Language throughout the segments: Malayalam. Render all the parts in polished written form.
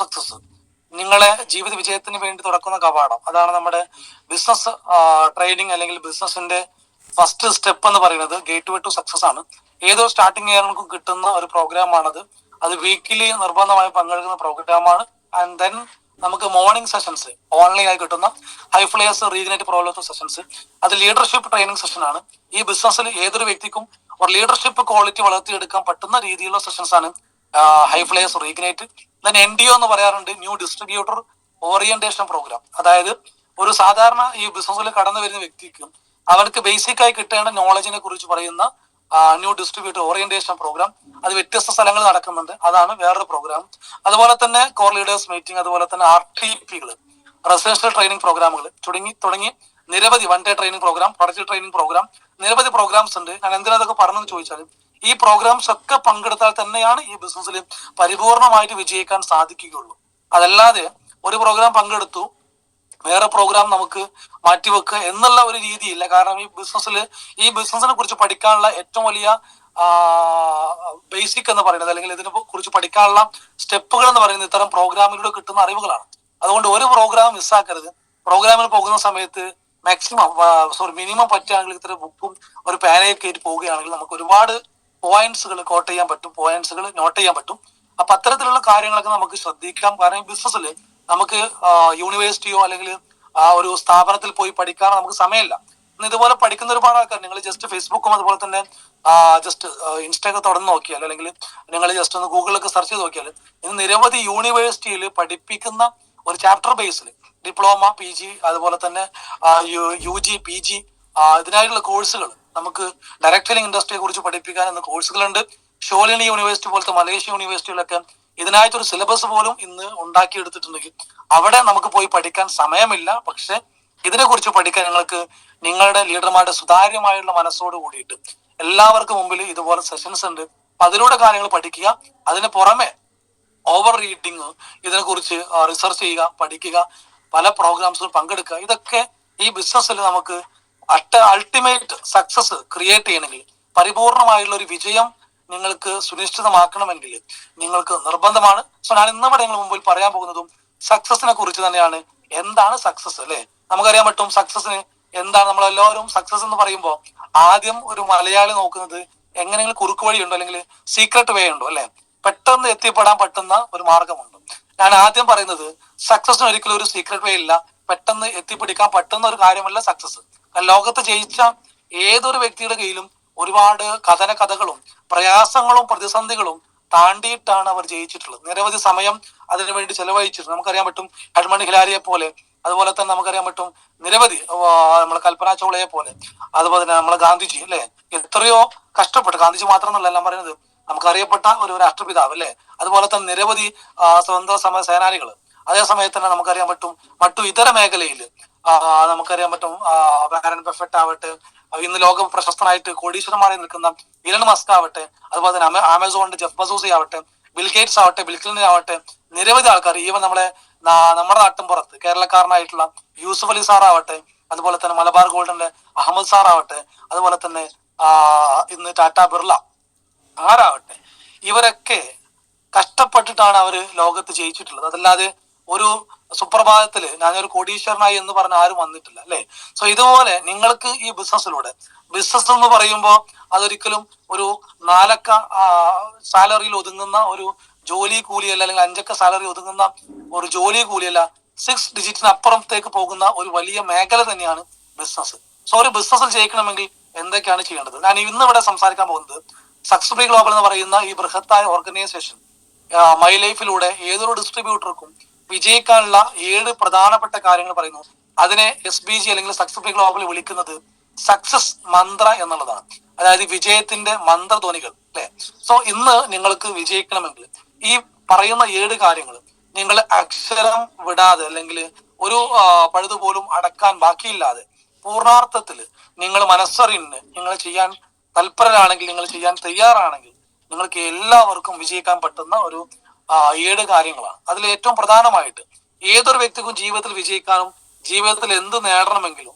സക്സസ് നിങ്ങളെ ജീവിത വിജയത്തിന് വേണ്ടി തുറക്കുന്ന കവാടം. അതാണ് നമ്മുടെ ബിസിനസ് ട്രെയിനിങ് അല്ലെങ്കിൽ ബിസിനസിന്റെ ഫസ്റ്റ് സ്റ്റെപ്പ് എന്ന് പറയുന്നത് ഗേറ്റ് വേ ടു സക്സസ് ആണ്. ഏതോ സ്റ്റാർട്ടിങ് ഇയർക്കും കിട്ടുന്ന ഒരു പ്രോഗ്രാമാണത്. അത് വീക്കിലി നിർബന്ധമായി പങ്കെടുക്കുന്ന പ്രോഗ്രാമാണ്. ആൻഡ് ദെൻ നമുക്ക് മോർണിംഗ് സെഷൻസ് ഓൺലൈൻ ആയി കിട്ടുന്ന ഹൈ ഫ്ലയേഴ്സ് റീജനേറ്റ് പ്രോബ്ലം സെഷൻസ്, അത് ലീഡർഷിപ്പ് ട്രെയിനിങ് സെഷൻ ആണ്. ഈ ബിസിനസ്സിൽ ഏതൊരു വ്യക്തിക്കും ഒരു ലീഡർഷിപ്പ് ക്വാളിറ്റി വളർത്തിയെടുക്കാൻ പറ്റുന്ന രീതിയിലുള്ള സെഷൻസ് ആണ് ഹൈ ഫ്ലയേഴ്സ് റീജനേറ്റ്. ദെൻ NDO എന്ന് പറയാറുണ്ട്, ന്യൂ ഡിസ്ട്രിബ്യൂട്ടർ ഓറിയന്റേഷൻ പ്രോഗ്രാം. അതായത് ഒരു സാധാരണ ഈ ബിസിനസ്സിൽ കടന്നു വരുന്ന വ്യക്തിക്ക് അവർക്ക് ബേസിക് ആയി കിട്ടേണ്ട നോളജിനെ കുറിച്ച് പറയുന്ന ന്യൂ ഡിസ്ട്രിബ്യൂട്ടർ ഓറിയന്റേഷൻ പ്രോഗ്രാം. അത് വ്യത്യസ്ത സ്ഥലങ്ങളിൽ നടക്കുന്നുണ്ട്. അതാണ് വേറൊരു പ്രോഗ്രാം. അതുപോലെ തന്നെ കോർ ലീഡേഴ്സ് മീറ്റിംഗ്, അതുപോലെ തന്നെ RTPകൾ, റെസിഡൻഷ്യൽ ട്രെയിനിങ് പ്രോഗ്രാമുകൾ തുടങ്ങി നിരവധി one day training program, product training program, നിരവധി പ്രോഗ്രാംസ് ഉണ്ട്. ഞാൻ എന്തിനാ അതൊക്കെ പറഞ്ഞെന്ന് ചോദിച്ചാൽ, ഈ പ്രോഗ്രാംസ് ഒക്കെ പങ്കെടുത്താൽ തന്നെയാണ് ഈ ബിസിനസ്സിൽ പരിപൂർണമായിട്ട് വിജയിക്കാൻ സാധിക്കുകയുള്ളൂ. അതല്ലാതെ ഒരു പ്രോഗ്രാം പങ്കെടുത്തു വേറെ പ്രോഗ്രാം നമുക്ക് മാറ്റിവെക്കുക എന്നുള്ള ഒരു രീതിയില്ല. കാരണം ഈ ബിസിനസിനെ കുറിച്ച് പഠിക്കാനുള്ള ഏറ്റവും വലിയ ബേസിക് എന്ന് പറയുന്നത്, അല്ലെങ്കിൽ ഇതിനെ കുറിച്ച് പഠിക്കാനുള്ള സ്റ്റെപ്പുകൾ എന്ന് പറയുന്നത് ഇത്തരം പ്രോഗ്രാമിലൂടെ കിട്ടുന്ന അറിവുകളാണ്. അതുകൊണ്ട് ഒരു പ്രോഗ്രാം മിസ്സാക്കരുത്. പ്രോഗ്രാമിൽ പോകുന്ന സമയത്ത് മിനിമം പറ്റുകയാണെങ്കിൽ ഇത്തരം ബുക്കും ഒരു പാനയൊക്കെ ആയിട്ട് പോവുകയാണെങ്കിൽ നമുക്ക് ഒരുപാട് പോയിന്റ്സുകൾ കോട്ട് ചെയ്യാൻ പറ്റും, പോയിന്റ്സുകൾ നോട്ട് ചെയ്യാൻ പറ്റും. അപ്പൊ അത്തരത്തിലുള്ള കാര്യങ്ങളൊക്കെ നമുക്ക് ശ്രദ്ധിക്കാം. കാരണം ബിസിനസ്സിൽ നമുക്ക് യൂണിവേഴ്സിറ്റിയോ അല്ലെങ്കിൽ ഒരു സ്ഥാപനത്തിൽ പോയി പഠിക്കാൻ നമുക്ക് സമയമില്ല. ഇതുപോലെ പഠിക്കുന്ന ഒരുപാട് ആൾക്കാർ, നിങ്ങൾ ജസ്റ്റ് ഫേസ്ബുക്കും അതുപോലെ തന്നെ ജസ്റ്റ് ഇൻസ്റ്റയൊക്കെ തുറന്ന് നോക്കിയാൽ, അല്ലെങ്കിൽ നിങ്ങൾ ജസ്റ്റ് ഒന്ന് ഗൂഗിളിലൊക്കെ സെർച്ച് ചെയ്ത് നോക്കിയാൽ ഇന്ന് നിരവധി യൂണിവേഴ്സിറ്റിയിൽ പഠിപ്പിക്കുന്ന ഒരു ചാപ്റ്റർ ബേസിൽ ഡിപ്ലോമ, PG, അതുപോലെ തന്നെ UG, PG ഇതിനായിട്ടുള്ള കോഴ്സുകൾ, നമുക്ക് ഡയറക്ട് സെല്ലിംഗ് ഇൻഡസ്ട്രിയെ കുറിച്ച് പഠിപ്പിക്കാൻ എന്ന കോഴ്സുകളുണ്ട്. ഷോലിനി യൂണിവേഴ്സിറ്റി പോലത്തെ മലേഷ്യ യൂണിവേഴ്സിറ്റികളൊക്കെ ഇതിനായിട്ടൊരു സിലബസ് പോലും ഇന്ന് ഉണ്ടാക്കിയെടുത്തിട്ടുണ്ടെങ്കിൽ അവിടെ നമുക്ക് പോയി പഠിക്കാൻ സമയമില്ല. പക്ഷെ ഇതിനെ കുറിച്ച് പഠിക്കാൻ നിങ്ങൾക്ക് നിങ്ങളുടെ ലീഡർമാരുടെ സുതാര്യമായുള്ള മനസ്സോട് കൂടിയിട്ട് എല്ലാവർക്കും മുമ്പിൽ ഇതുപോലെ സെഷൻസ് ഉണ്ട്. അതിലൂടെ കാര്യങ്ങൾ പഠിക്കുക. അതിന് പുറമെ ഓവർ റീഡിങ്, ഇതിനെക്കുറിച്ച് റിസർച്ച് ചെയ്യുക, പഠിക്കുക, പല പ്രോഗ്രാംസിലും പങ്കെടുക്കുക. ഇതൊക്കെ ഈ ബിസിനസ്സിൽ നമുക്ക് അൾട്ടിമേറ്റ് സക്സസ് ക്രിയേറ്റ് ചെയ്യണമെങ്കിൽ, പരിപൂർണമായുള്ള ഒരു വിജയം നിങ്ങൾക്ക് സുനിശ്ചിതമാക്കണമെങ്കിൽ നിങ്ങൾക്ക് നിർബന്ധമാണ്. സോ ഞാൻ ഇന്നിവിടെ നിങ്ങൾ മുമ്പിൽ പറയാൻ പോകുന്നതും സക്സസിനെ കുറിച്ച് തന്നെയാണ്. എന്താണ് സക്സസ് അല്ലെ? നമുക്കറിയാൻ പറ്റും സക്സസിന് എന്താണ്. നമ്മളെല്ലാവരും സക്സസ് എന്ന് പറയുമ്പോൾ ആദ്യം ഒരു മലയാളി നോക്കുന്നത് എങ്ങനെയെങ്കിലും കുറുക്ക് വഴി ഉണ്ടോ അല്ലെങ്കിൽ സീക്രട്ട് വേ ഉണ്ടോ അല്ലെ, പെട്ടെന്ന് എത്തിപ്പെടാൻ പറ്റുന്ന ഒരു മാർഗമുണ്ട്. ഞാൻ ആദ്യം പറയുന്നത് സക്സസിന് ഒരിക്കലും ഒരു സീക്രട്ട് വേ ഇല്ല. പെട്ടെന്ന് എത്തിപ്പിടിക്കാൻ പറ്റുന്ന ഒരു കാര്യമല്ല സക്സസ്. ലോകത്ത് ജയിച്ച ഏതൊരു വ്യക്തിയുടെ കയ്യിലും ഒരുപാട് കഥകളും പ്രയാസങ്ങളും പ്രതിസന്ധികളും താണ്ടിയിട്ടാണ് അവർ ജയിച്ചിട്ടുള്ളത്. നിരവധി സമയം അതിനു വേണ്ടി ചെലവഴിച്ചിട്ടുണ്ട്. നമുക്കറിയാൻ പറ്റും എഡ്മണ്ട് ഹിലാരിയെ പോലെ, അതുപോലെ തന്നെ നമുക്കറിയാൻ പറ്റും നിരവധി നമ്മളെ കൽപ്പന ചൗളയെ പോലെ, അതുപോലെ തന്നെ നമ്മളെ ഗാന്ധിജി അല്ലെ, എത്രയോ കഷ്ടപ്പെട്ട്. ഗാന്ധിജി മാത്രമെന്നല്ല എല്ലാം പറയുന്നത്, നമുക്കറിയപ്പെട്ട ഒരു രാഷ്ട്രപിതാവ് അല്ലെ. അതുപോലെ തന്നെ നിരവധി സ്വതന്ത്ര സമര സേനാനികൾ. അതേ സമയത്ത് തന്നെ നമുക്കറിയാൻ പറ്റും മറ്റു ഇതര മേഖലയിൽ നമുക്കറിയാൻ പറ്റും വാരൻ ബഫറ്റ് ആവട്ടെ, ഇന്ന് ലോക പ്രശസ്തനായിട്ട് കോടീശ്വരന്മാരെ നിൽക്കുന്ന ഇലൺ മസ്ക് ആവട്ടെ, അതുപോലെ തന്നെ ആമസോണിന്റെ ജെഫ് ബസോസി ആവട്ടെ, ബിൽ ഗേറ്റ്സ് ആവട്ടെ, ബിൽ ക്ലിന്റൺ ആവട്ടെ, നിരവധി ആൾക്കാർ, ഈവൻ നമ്മുടെ നാട്ടിൻ പുറത്ത് കേരളക്കാരനായിട്ടുള്ള യൂസുഫ് അലി സാർ ആവട്ടെ, അതുപോലെ തന്നെ മലബാർ ഗോൾഡിന്റെ അഹമ്മദ് സാർ ആവട്ടെ, അതുപോലെ തന്നെ ഇന്ന് ടാറ്റ ബിർള ആരാവട്ടെ, ഇവരൊക്കെ കഷ്ടപ്പെട്ടിട്ടാണ് അവര് ലോകത്ത് ജയിച്ചിട്ടുള്ളത്. അതല്ലാതെ ഒരു സുപ്രഭാതത്തില് ഞാനൊരു കോടീശ്വരനായി എന്ന് പറഞ്ഞ ആരും വന്നിട്ടില്ല അല്ലെ. സോ ഇതുപോലെ നിങ്ങൾക്ക് ഈ ബിസിനസ് എന്ന് പറയുമ്പോൾ അതൊരിക്കലും ഒരു 4 അക്ക സാലറിയിൽ ഒതുങ്ങുന്ന ഒരു ജോലി കൂലിയല്ല, അല്ലെങ്കിൽ 5 അക്ക സാലറി ഒതുങ്ങുന്ന ഒരു ജോലി കൂലിയല്ല. 6 ഡിജിറ്റിന് അപ്പുറത്തേക്ക് പോകുന്ന ഒരു വലിയ മേഖല തന്നെയാണ് ബിസിനസ്. സോ ഒരു ബിസിനസ്സിൽ ജയിക്കണമെങ്കിൽ എന്തൊക്കെയാണ് ചെയ്യേണ്ടത്? ഞാൻ ഇന്ന് ഇവിടെ സംസാരിക്കാൻ പോകുന്നത് സക്സസ്ഫുൾ ഗ്ലോബൽ എന്ന് പറയുന്ന ഈ ബൃഹത്തായ ഓർഗനൈസേഷൻ മൈ ലൈഫിലൂടെ ഏതൊരു ഡിസ്ട്രിബ്യൂട്ടർക്കും വിജയിക്കാനുള്ള 7 പ്രധാനപ്പെട്ട കാര്യങ്ങൾ പറയുന്നു. അതിനെ SBG അല്ലെങ്കിൽ സക്സസ്ഫുൾ ഗ്ലോബൽ വിളിക്കുന്നത് സക്സസ് മന്ത്ര എന്നുള്ളതാണ്. അതായത് വിജയത്തിന്റെ മന്ത്രധ്വനികൾ അല്ലെ. സോ ഇന്ന് നിങ്ങൾക്ക് വിജയിക്കണമെങ്കിൽ ഈ പറയുന്ന 7 കാര്യങ്ങൾ നിങ്ങൾ അക്ഷരം വിടാതെ, അല്ലെങ്കിൽ ഒരു പഴുതുപോലും അടക്കാൻ ബാക്കിയില്ലാതെ പൂർണാർത്ഥത്തിൽ നിങ്ങൾ മനസ്സറിഞ്ഞ് നിങ്ങൾ ചെയ്യാൻ തൽപരരാണെങ്കിൽ, നിങ്ങൾ ചെയ്യാൻ തയ്യാറാണെങ്കിൽ നിങ്ങൾക്ക് എല്ലാവർക്കും വിജയിക്കാൻ പറ്റുന്ന ഒരു 7 കാര്യങ്ങളാണ്. അതിൽ ഏറ്റവും പ്രധാനമായിട്ട് ഏതൊരു വ്യക്തിക്കും ജീവിതത്തിൽ വിജയിക്കാനും ജീവിതത്തിൽ എന്ത് നേടണമെങ്കിലും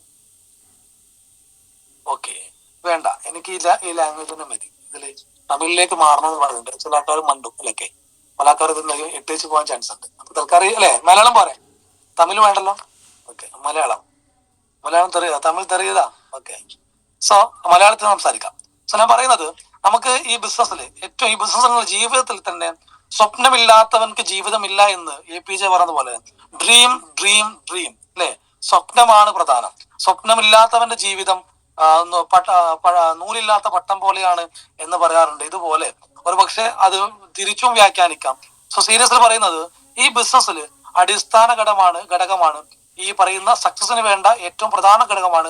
വേണ്ട എനിക്ക് ഈ ലാംഗ്വേജ് തന്നെ മതി, ഇതിൽ തമിഴിലേക്ക് മാറണമെന്ന് പറയുന്നുണ്ട്. ചില ആൾക്കാർ മണ്ടും അല്ലൊക്കെ പല ആൾക്കാരും ഇത് ഇട്ടേച്ച് പോകാൻ ചാൻസ് ഉണ്ട്. അപ്പൊ തൽക്കാലം അല്ലെ മലയാളം പറയാം, തമിഴ് വേണ്ടല്ലോ. ഓക്കെ, മലയാളം തെറിയതാ, തമിഴ് തെറിയതാ. ഓക്കെ, സോ മലയാളത്തിൽ സംസാരിക്കാം. സോ ഞാൻ പറയുന്നത്, നമുക്ക് ഈ ബിസിനസ്സിൽ ഏറ്റവും ഈ ബിസിനസ് ജീവിതത്തിൽ തന്നെ സ്വപ്നമില്ലാത്തവൻക്ക് ജീവിതമില്ല എന്ന് APJ പറഞ്ഞത് പോലെ ഡ്രീം ഡ്രീം ഡ്രീം അല്ലെ, സ്വപ്നമാണ് പ്രധാനം. സ്വപ്നമില്ലാത്തവന്റെ ജീവിതം നൂലില്ലാത്ത പട്ടം പോലെയാണ് എന്ന് പറയാറുണ്ട്. ഇതുപോലെ ഒരു പക്ഷെ അത് തിരിച്ചും വ്യാഖ്യാനിക്കാം. സോ സീരിയസ്ലി പറയുന്നത്, ഈ ബിസിനസ്സിൽ അടിസ്ഥാന ഘടകമാണ് ഈ പറയുന്ന സക്സസിന് വേണ്ട ഏറ്റവും പ്രധാന ഘടകമാണ്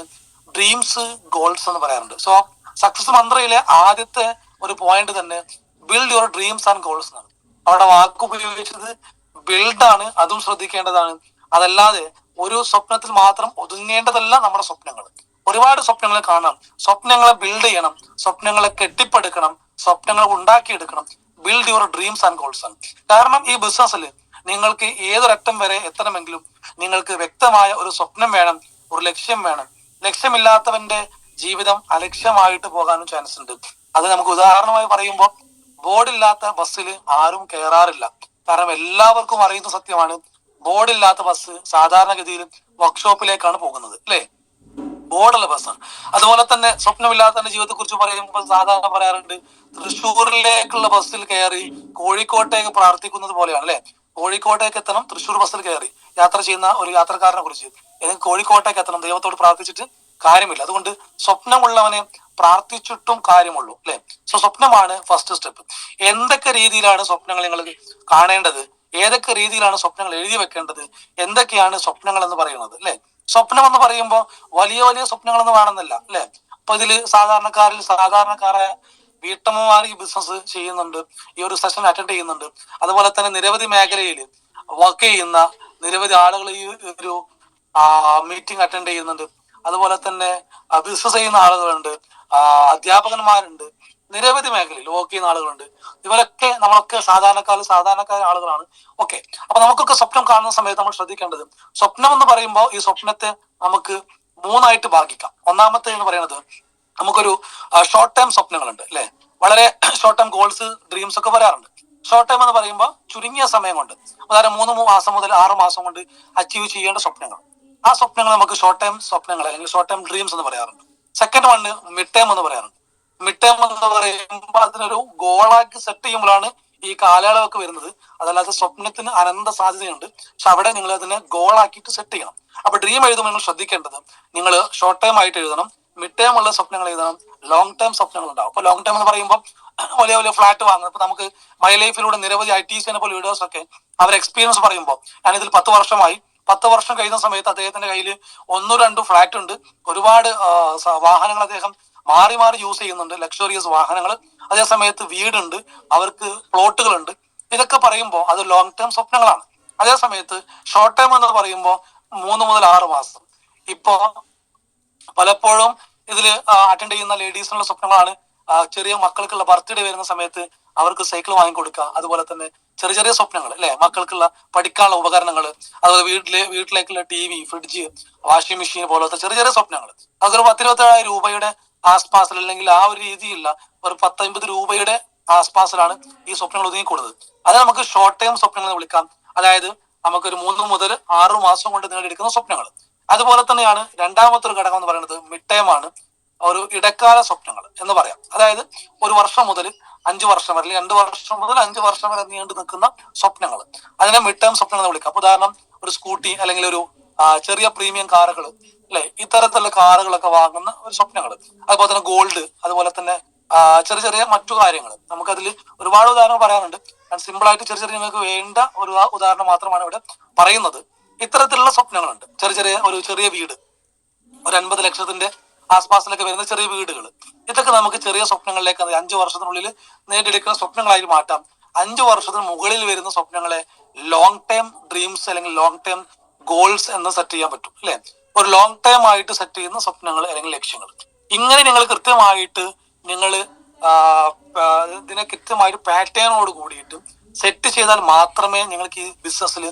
ഡ്രീംസ്, ഗോൾസ് എന്ന് പറയാറുണ്ട്. സോ സക്സസ് മന്ത്രയിലെ ആദ്യത്തെ ഒരു പോയിന്റ് തന്നെ build your dreams and goals എന്നാണ്. അവിടെ വാക്ക് ഉപയോഗിച്ചത് ബിൽഡാണ്, അതും ശ്രദ്ധിക്കേണ്ടതാണ്. അതല്ലാതെ ഒരു സ്വപ്നത്തിൽ മാത്രം ഒതുങ്ങേണ്ടതല്ല നമ്മുടെ സ്വപ്നങ്ങൾ. ഒരുപാട് സ്വപ്നങ്ങൾ കാണാം. സ്വപ്നങ്ങളെ ബിൽഡ് ചെയ്യണം, സ്വപ്നങ്ങളെ കെട്ടിപ്പടുക്കണം, സ്വപ്നങ്ങൾ ഉണ്ടാക്കിയെടുക്കണം. Build your dreams and goals ആണ്. കാരണം ഈ ബിസിനസ്സിൽ നിങ്ങൾക്ക് ഏതൊരറ്റം വരെ എത്തണമെങ്കിലും നിങ്ങൾക്ക് വ്യക്തമായ ഒരു സ്വപ്നം വേണം, ഒരു ലക്ഷ്യം വേണം. ലക്ഷ്യമില്ലാത്തവന്റെ ജീവിതം അലക്ഷ്യമായിട്ട് പോകാനും ചാൻസ് ഉണ്ട്. അത് നമുക്ക് ഉദാഹരണമായി പറയുമ്പോൾ, ബോർഡില്ലാത്ത ബസ്സിൽ ആരും കയറാറില്ല. കാരണം എല്ലാവർക്കും അറിയുന്ന സത്യമാണ്, ബോർഡില്ലാത്ത ബസ് സാധാരണഗതിയിൽ വർക്ക്ഷോപ്പിലേക്കാണ് പോകുന്നത്, അല്ലെ? ബോർഡുള്ള ബസ്സാണ്. അതുപോലെ തന്നെ സ്വപ്നമില്ലാത്തവന്റെ ജീവിതത്തെ കുറിച്ച് പറയുമ്പോൾ സാധാരണ പറയാറുണ്ട്, തൃശ്ശൂരിലേക്കുള്ള ബസ്സിൽ കയറി കോഴിക്കോട്ടേക്ക് പ്രാർത്ഥിക്കുന്നത് പോലെയാണ്, അല്ലെ? കോഴിക്കോട്ടേക്ക് എത്തണം, തൃശ്ശൂർ ബസ്സിൽ കയറി യാത്ര ചെയ്യുന്ന ഒരു യാത്രക്കാരനെ കുറിച്ച് എനിക്ക് കോഴിക്കോട്ടേക്ക് എത്തണം, ദൈവത്തോട് പ്രാർത്ഥിച്ചിട്ട് കാര്യമില്ല. അതുകൊണ്ട് സ്വപ്നമുള്ളവനെ പ്രാർത്ഥിച്ചിട്ടും കാര്യമുള്ളൂ, അല്ലെ? സോ സ്വപ്നമാണ് ഫസ്റ്റ് സ്റ്റെപ്പ്. എന്തൊക്കെ രീതിയിലാണ് സ്വപ്നങ്ങൾ നിങ്ങൾ കാണേണ്ടത്, ഏതൊക്കെ രീതിയിലാണ് സ്വപ്നങ്ങൾ എഴുതി വെക്കേണ്ടത്, എന്തൊക്കെയാണ് സ്വപ്നങ്ങൾ എന്ന് പറയുന്നത്, അല്ലെ? സ്വപ്നം എന്ന് പറയുമ്പോൾ വലിയ വലിയ സ്വപ്നങ്ങളൊന്നും വേണമെന്നില്ല, അല്ലെ? അപ്പൊ ഇതില് സാധാരണക്കാരായ വീട്ടമ്മമാർ ഈ ബിസിനസ് ചെയ്യുന്നുണ്ട്, ഈ ഒരു സെഷൻ അറ്റൻഡ് ചെയ്യുന്നുണ്ട്. അതുപോലെ തന്നെ നിരവധി മേഖലയിൽ വർക്ക് ചെയ്യുന്ന നിരവധി ആളുകൾ ഈ ഒരു മീറ്റിംഗ് അറ്റൻഡ് ചെയ്യുന്നുണ്ട്. അതുപോലെ തന്നെ ബിസിനസ് ചെയ്യുന്ന ആളുകളുണ്ട്, അധ്യാപകന്മാരുണ്ട്, നിരവധി മേഖലയിൽ വർക്ക് ചെയ്യുന്ന ആളുകളുണ്ട്. ഇവരൊക്കെ നമ്മളൊക്കെ സാധാരണക്കാരായ ആളുകളാണ്. ഓക്കെ, അപ്പൊ നമുക്കൊക്കെ സ്വപ്നം കാണുന്ന സമയത്ത് നമ്മൾ ശ്രദ്ധിക്കേണ്ടത്, സ്വപ്നം എന്ന് പറയുമ്പോൾ ഈ സ്വപ്നത്തെ നമുക്ക് മൂന്നായിട്ട് ഭാഗിക്കാം. ഒന്നാമത്തെ എന്ന് പറയുന്നത്, നമുക്കൊരു ഷോർട്ട് ടൈം സ്വപ്നങ്ങളുണ്ട്, അല്ലെ? വളരെ ഷോർട്ട് ടൈം ഗോൾസ്, ഡ്രീംസ് ഒക്കെ പറയാറുണ്ട്. ഷോർട്ട് ടൈം എന്ന് പറയുമ്പോൾ ചുരുങ്ങിയ സമയം കൊണ്ട്, അതായത് 3 മാസം മുതൽ 6 മാസം കൊണ്ട് അച്ചീവ് ചെയ്യേണ്ട സ്വപ്നങ്ങൾ. ആ സ്വപ്നങ്ങൾ നമുക്ക് ഷോർട്ട് ടൈം സ്വപ്നങ്ങൾ അല്ലെങ്കിൽ ഷോർട്ട് ടൈം ഡ്രീംസ് എന്ന് പറയാറുണ്ട്. സെക്കൻഡ് വണ് മിഡ് ടൈം എന്ന് പറയാറുണ്ട്. മിഡ് ടൈം എന്ന് പറയുമ്പോൾ അതിനൊരു ഗോളാക്കി സെറ്റ് ചെയ്യുമ്പോഴാണ് ഈ കാലയളവൊക്കെ വരുന്നത്. അതല്ലാതെ സ്വപ്നത്തിന് അനന്ത സാധ്യതയുണ്ട്, പക്ഷെ അവിടെ നിങ്ങൾ അതിനെ ഗോളാക്കിയിട്ട് സെറ്റ് ചെയ്യണം. അപ്പൊ ഡ്രീം എഴുതുമ്പോൾ നിങ്ങൾ ശ്രദ്ധിക്കേണ്ടത്, നിങ്ങൾ ഷോർട്ട് ടൈം ആയിട്ട് എഴുതണം, മിഡ് ടൈം ഉള്ള സ്വപ്നങ്ങൾ എഴുതണം, ലോങ് ടൈം സ്വപ്നങ്ങൾ ഉണ്ടാവും. അപ്പൊ ലോങ് ടൈം എന്ന് പറയുമ്പോൾ വലിയ വലിയ ഫ്ലാറ്റ് വാങ്ങുന്നത്. ഇപ്പൊ നമുക്ക് മൈ ലൈഫിലൂടെ നിരവധി ITC പോലെ ലീഡേഴ്സ് ഒക്കെ അവർ എക്സ്പീരിയൻസ് പറയുമ്പോൾ, ഞാനിതിൽ 10 വർഷമായി, 10 വർഷം കഴിയുന്ന സമയത്ത് അദ്ദേഹത്തിന്റെ കയ്യിൽ 1-2 ഫ്ലാറ്റ് ഉണ്ട്, ഒരുപാട് വാഹനങ്ങൾ അദ്ദേഹം മാറി യൂസ് ചെയ്യുന്നുണ്ട്, ലക്ഷറിയസ് വാഹനങ്ങൾ. അതേ സമയത്ത് വീടുണ്ട്, അവർക്ക് പ്ലോട്ടുകളുണ്ട്. ഇതൊക്കെ പറയുമ്പോൾ അത് ലോങ് ടേം സ്വപ്നങ്ങളാണ്. അതേ സമയത്ത് ഷോർട്ട് ടൈം എന്ന് പറയുമ്പോൾ 3 മുതൽ 6 മാസം. ഇപ്പോ പലപ്പോഴും ഇതിൽ അറ്റൻഡ് ചെയ്യുന്ന ലേഡീസിനുള്ള സ്വപ്നങ്ങളാണ്, ചെറിയ മക്കൾക്കുള്ള ബർത്ത്ഡേ വരുന്ന സമയത്ത് അവർക്ക് സൈക്കിൾ വാങ്ങിക്കൊടുക്കുക. അതുപോലെ തന്നെ ചെറിയ ചെറിയ സ്വപ്നങ്ങൾ, അല്ലെ? മക്കൾക്കുള്ള പഠിക്കാനുള്ള ഉപകരണങ്ങൾ, അതുപോലെ വീട്ടിലേക്കുള്ള TV, ഫ്രിഡ്ജ്, വാഷിംഗ് മെഷീൻ പോലത്തെ ചെറിയ ചെറിയ സ്വപ്നങ്ങൾ. അതൊരു 10-27 രൂപയുടെ ആസ്പാസിൽ, അല്ലെങ്കിൽ ആ ഒരു രീതിയിലുള്ള ഒരു 10-50 രൂപയുടെ ആസ്പാസിലാണ് ഈ സ്വപ്നങ്ങൾ ഒതുങ്ങിക്കൂടുന്നത്. അത് നമുക്ക് ഷോർട്ട് ടൈം സ്വപ്നങ്ങൾ എന്ന് വിളിക്കാം. അതായത് നമുക്കൊരു 3 മുതൽ 6 മാസം കൊണ്ട് നേടിയെടുക്കുന്ന സ്വപ്നങ്ങൾ. അതുപോലെ തന്നെയാണ് രണ്ടാമത്തെ ഒരു ഘടകം എന്ന് പറയുന്നത് മിഡ് ടൈം ആണ്, ഒരു ഇടക്കാല സ്വപ്നങ്ങൾ എന്ന് പറയാം. അതായത് 1 വർഷം മുതൽ 5 വർഷം വരെ, 2 വർഷം മുതൽ 5 വർഷം വരെ നീണ്ടു നിൽക്കുന്ന സ്വപ്നങ്ങൾ, അതിനെ മിഡ് ടൈം സ്വപ്നങ്ങൾ എന്ന് വിളിക്കാം. ഉദാഹരണം, ഒരു സ്കൂട്ടി അല്ലെങ്കിൽ ഒരു ചെറിയ പ്രീമിയം കാറുകൾ, അല്ലെ? ഇത്തരത്തിലുള്ള കാറുകളൊക്കെ വാങ്ങുന്ന ഒരു സ്വപ്നങ്ങൾ. അതുപോലെ തന്നെ ഗോൾഡ്, അതുപോലെ തന്നെ ചെറിയ ചെറിയ മറ്റു കാര്യങ്ങൾ. നമുക്കതിൽ ഒരുപാട് ഉദാഹരണങ്ങൾ പറയാനുണ്ട്. ഞാൻ സിമ്പിൾ ആയിട്ട് ചെറിയ നിങ്ങൾക്ക് വേണ്ട ഒരു ഉദാഹരണം മാത്രമാണ് ഇവിടെ പറയുന്നത്. ഇത്തരത്തിലുള്ള സ്വപ്നങ്ങളുണ്ട്. ചെറിയ വീട്, ഒരു 50 ലക്ഷത്തിന്റെ ആസ്പാസിലൊക്കെ വരുന്ന ചെറിയ വീടുകൾ, ഇതൊക്കെ നമുക്ക് ചെറിയ സ്വപ്നങ്ങളിലേക്ക് 5 വർഷത്തിനുള്ളിൽ നേടിയെടുക്കുന്ന സ്വപ്നങ്ങളായി മാറ്റാം. 5 വർഷത്തിന് മുകളിൽ വരുന്ന സ്വപ്നങ്ങളെ ലോങ് ടൈം ഡ്രീംസ് അല്ലെങ്കിൽ ലോങ് ടൈം ഗോൾസ് എന്ന് സെറ്റ് ചെയ്യാൻ പറ്റും, അല്ലെ? ഒരു ലോങ് ടൈം ആയിട്ട് സെറ്റ് ചെയ്യുന്ന സ്വപ്നങ്ങൾ അല്ലെങ്കിൽ ലക്ഷ്യങ്ങൾ. ഇങ്ങനെ നിങ്ങൾ കൃത്യമായിട്ട് ഇതിനെ കൃത്യമായിട്ട് പാറ്റേണോട് കൂടിയിട്ട് സെറ്റ് ചെയ്താൽ മാത്രമേ നിങ്ങൾക്ക് ഈ ബിസിനസ്സിൽ